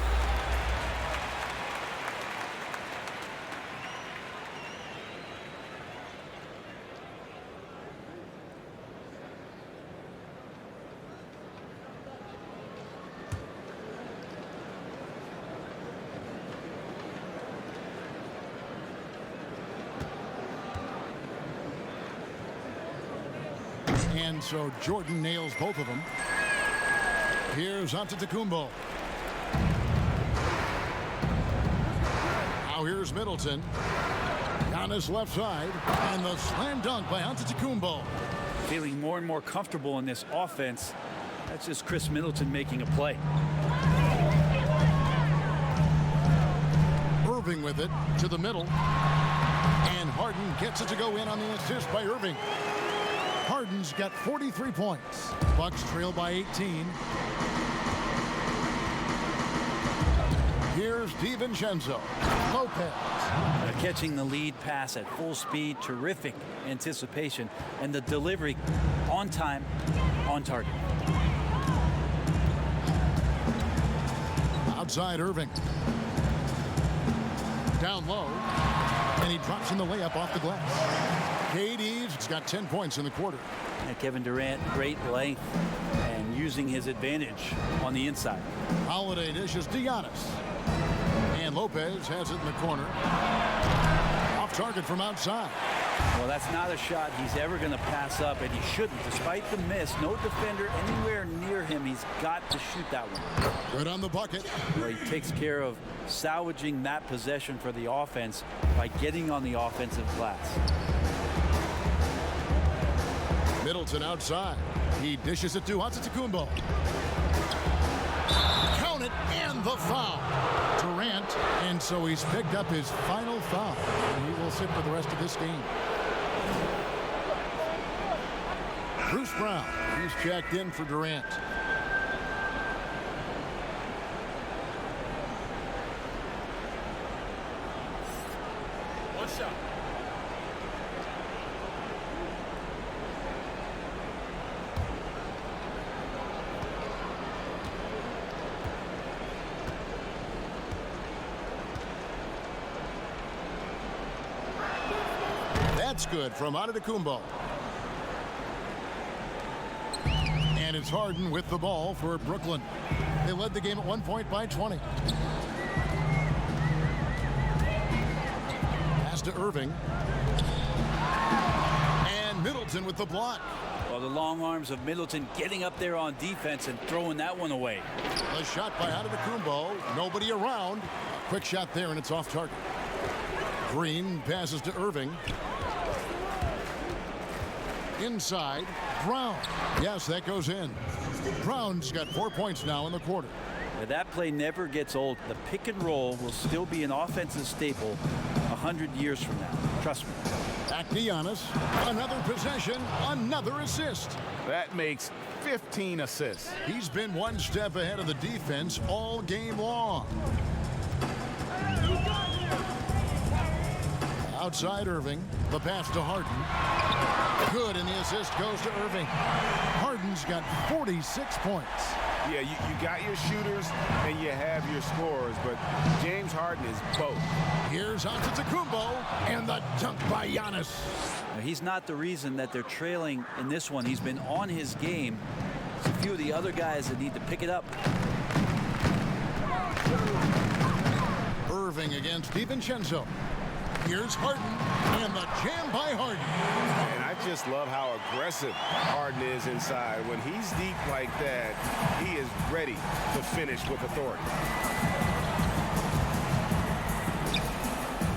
And so Jordan nails both of them. Here's Antetokounmpo. Now here's Middleton. Giannis left side. And the slam dunk by Antetokounmpo. Feeling more and more comfortable in this offense. That's just Chris Middleton making a play. Irving with it to the middle. And Harden gets it to go in on the assist by Irving. Harden's got 43 points. Bucks trail by 18. Here's DiVincenzo. Lopez. Catching the lead pass at full speed. Terrific anticipation. And the delivery on time, on target. Outside Irving. Down low. And he drops in the layup off the glass. KD's got 10 points in the quarter. And Kevin Durant, great length and using his advantage on the inside. Holiday dishes to Giannis. And Lopez has it in the corner. Off target from outside. Well, that's not a shot he's ever going to pass up, and he shouldn't. Despite the miss, no defender anywhere near him. He's got to shoot that one. Good on the bucket. Well, he takes care of salvaging that possession for the offense by getting on the offensive glass. Middleton outside. He dishes it to Antetokounmpo. Count it, and the foul. Durant, and so he's picked up his final foul. And he will sit for the rest of this game. Bruce Brown, he's checked in for Durant. One shot. That's good from Antetokounmpo. And it's Harden with the ball for Brooklyn. They led the game at 1 point by 20. Pass to Irving. And Middleton with the block. Well, the long arms of Middleton getting up there on defense and throwing that one away. A shot by Antetokounmpo. Nobody around. A quick shot there, and it's off target. Green passes to Irving. Inside, Brown. Yes, that goes in. Brown's got 4 points now in the quarter. Now, that play never gets old. The pick and roll will still be an offensive staple 100 years from now. Trust me. Back to Giannis. Another possession, another assist. That makes 15 assists. He's been one step ahead of the defense all game long. Outside Irving. The pass to Harden. Good, and the assist goes to Irving. Harden's got 46 points. Yeah, you got your shooters and you have your scorers, but James Harden is both. Here's Antetokounmpo, and the dunk by Giannis. Now, he's not the reason that they're trailing in this one. He's been on his game. There's a few of the other guys that need to pick it up. Irving against DiVincenzo. Here's Harden, and the jam by Harden. And I just love how aggressive Harden is inside. When he's deep like that, he is ready to finish with authority.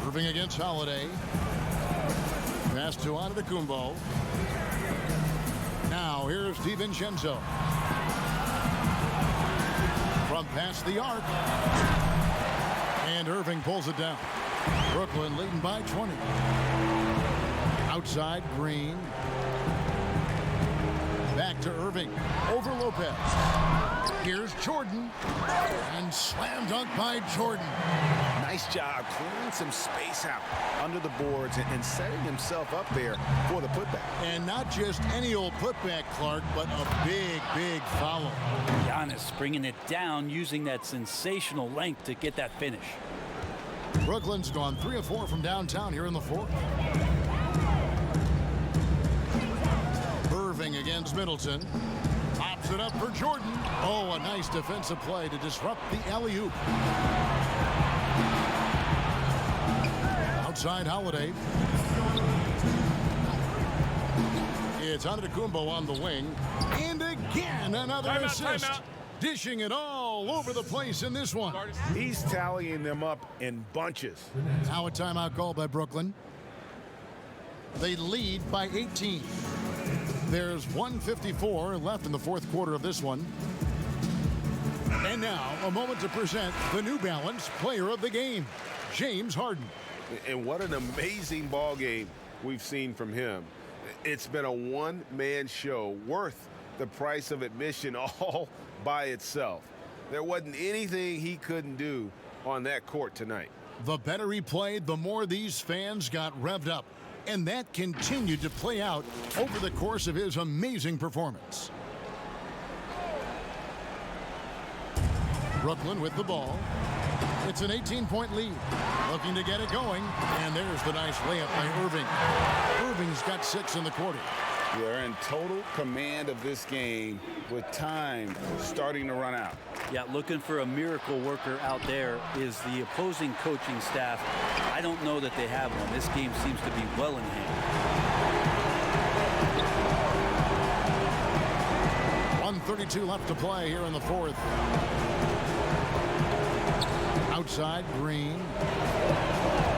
Irving against Holiday. Pass to Antetokounmpo. Now here's DiVincenzo. From past the arc. And Irving pulls it down. Brooklyn leading by 20. Outside, Green. Back to Irving. Over Lopez. Here's Jordan. And slam dunk by Jordan. Nice job clearing some space out under the boards and setting himself up there for the putback. And not just any old putback, Clark, but a big, big foul. Giannis bringing it down, using that sensational length to get that finish. Brooklyn's gone 3 of 4 from downtown here in the fourth. Irving against Middleton. Pops it up for Jordan. Oh, a nice defensive play to disrupt the alley-oop. Outside Holiday. It's Antetokounmpo on the wing. And again, another assist. Dishing it all over the place in this one. He's tallying them up in bunches. Now a timeout call by Brooklyn. They lead by 18. There's 1:54 left in the fourth quarter of this one. And now a moment to present the New Balance Player of the Game, James Harden. And what an amazing ball game we've seen from him. It's been a one-man show worth the price of admission all by itself. There wasn't anything he couldn't do on that court tonight. The better he played, the more these fans got revved up. And that continued to play out over the course of his amazing performance. Brooklyn with the ball. It's an 18-point lead. Looking to get it going. And there's the nice layup by Irving. Irving's got 6 in the quarter. They're in total command of this game with time starting to run out. Yeah, looking for a miracle worker out there is the opposing coaching staff. I don't know that they have one. This game seems to be well in hand. 1:32 left to play here in the fourth. Outside, Green.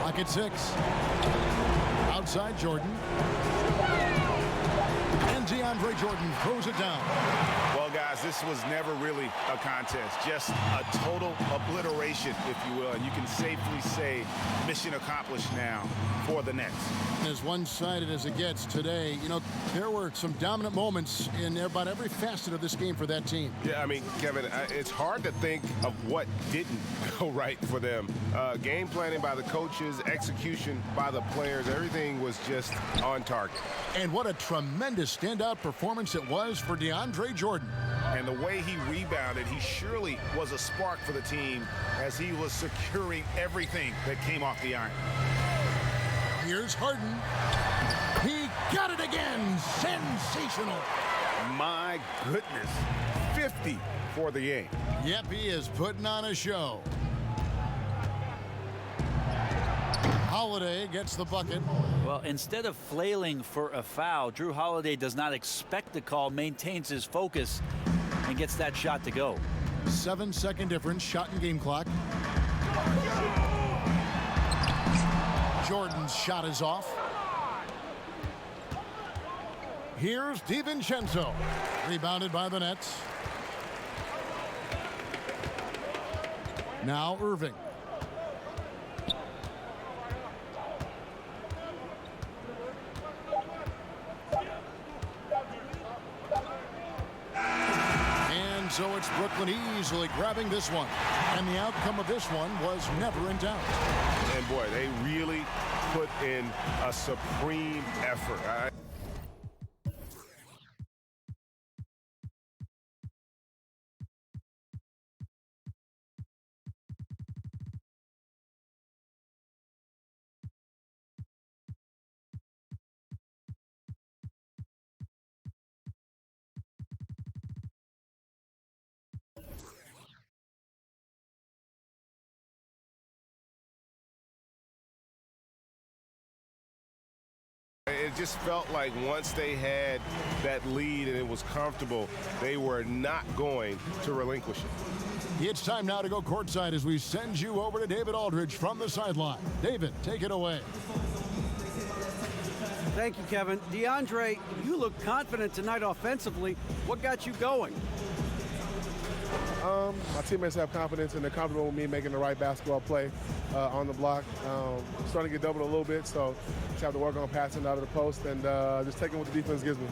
Lock at 6. Outside, Jordan. And DeAndre Jordan throws it down. Well, guys, this was never really a contest, just a total obliteration, if you will. And you can safely say mission accomplished now for the Nets. As one-sided as it gets today, you know, there were some dominant moments in about every facet of this game for that team. Yeah, I mean, Kevin, it's hard to think of what didn't go right for them. Game planning by the coaches, execution by the players, everything was just on target. And what a tremendous standout performance it was for DeAndre Jordan. And the way he rebounded, he surely was a spark for the team as he was securing everything that came off the iron. Here's Harden. He got it again. Sensational. My goodness. 50 for the game. Yep, he is putting on a show. Holiday gets the bucket. Well, instead of flailing for a foul, Drew Holiday does not expect the call, maintains his focus, and gets that shot to go. 7-second difference, shot and game clock. Jordan's shot is off. Here's DiVincenzo. Rebounded by the Nets. Now Irving. And so it's Brooklyn easily grabbing this one. And the outcome of this one was never in doubt. And boy, they really put in a supreme effort. It just felt like once they had that lead and it was comfortable, they were not going to relinquish it. It's time now to go courtside as we send you over to David Aldridge from the sideline. David, take it away. Thank you, Kevin. DeAndre, you look confident tonight offensively. What got you going? My teammates have confidence and they're comfortable with me making the right basketball play on the block. Starting to get doubled a little bit, so just have to work on passing out of the post and just taking what the defense gives me.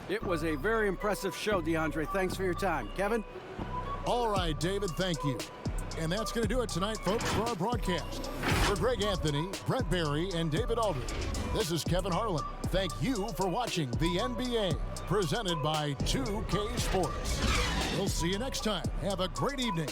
It was a very impressive show, DeAndre. Thanks for your time. Kevin? All right, David, thank you. And that's going to do it tonight, folks, for our broadcast. For Greg Anthony, Brett Barry, and David Aldridge, this is Kevin Harlan. Thank you for watching the NBA, presented by 2K Sports. We'll see you next time. Have a great evening.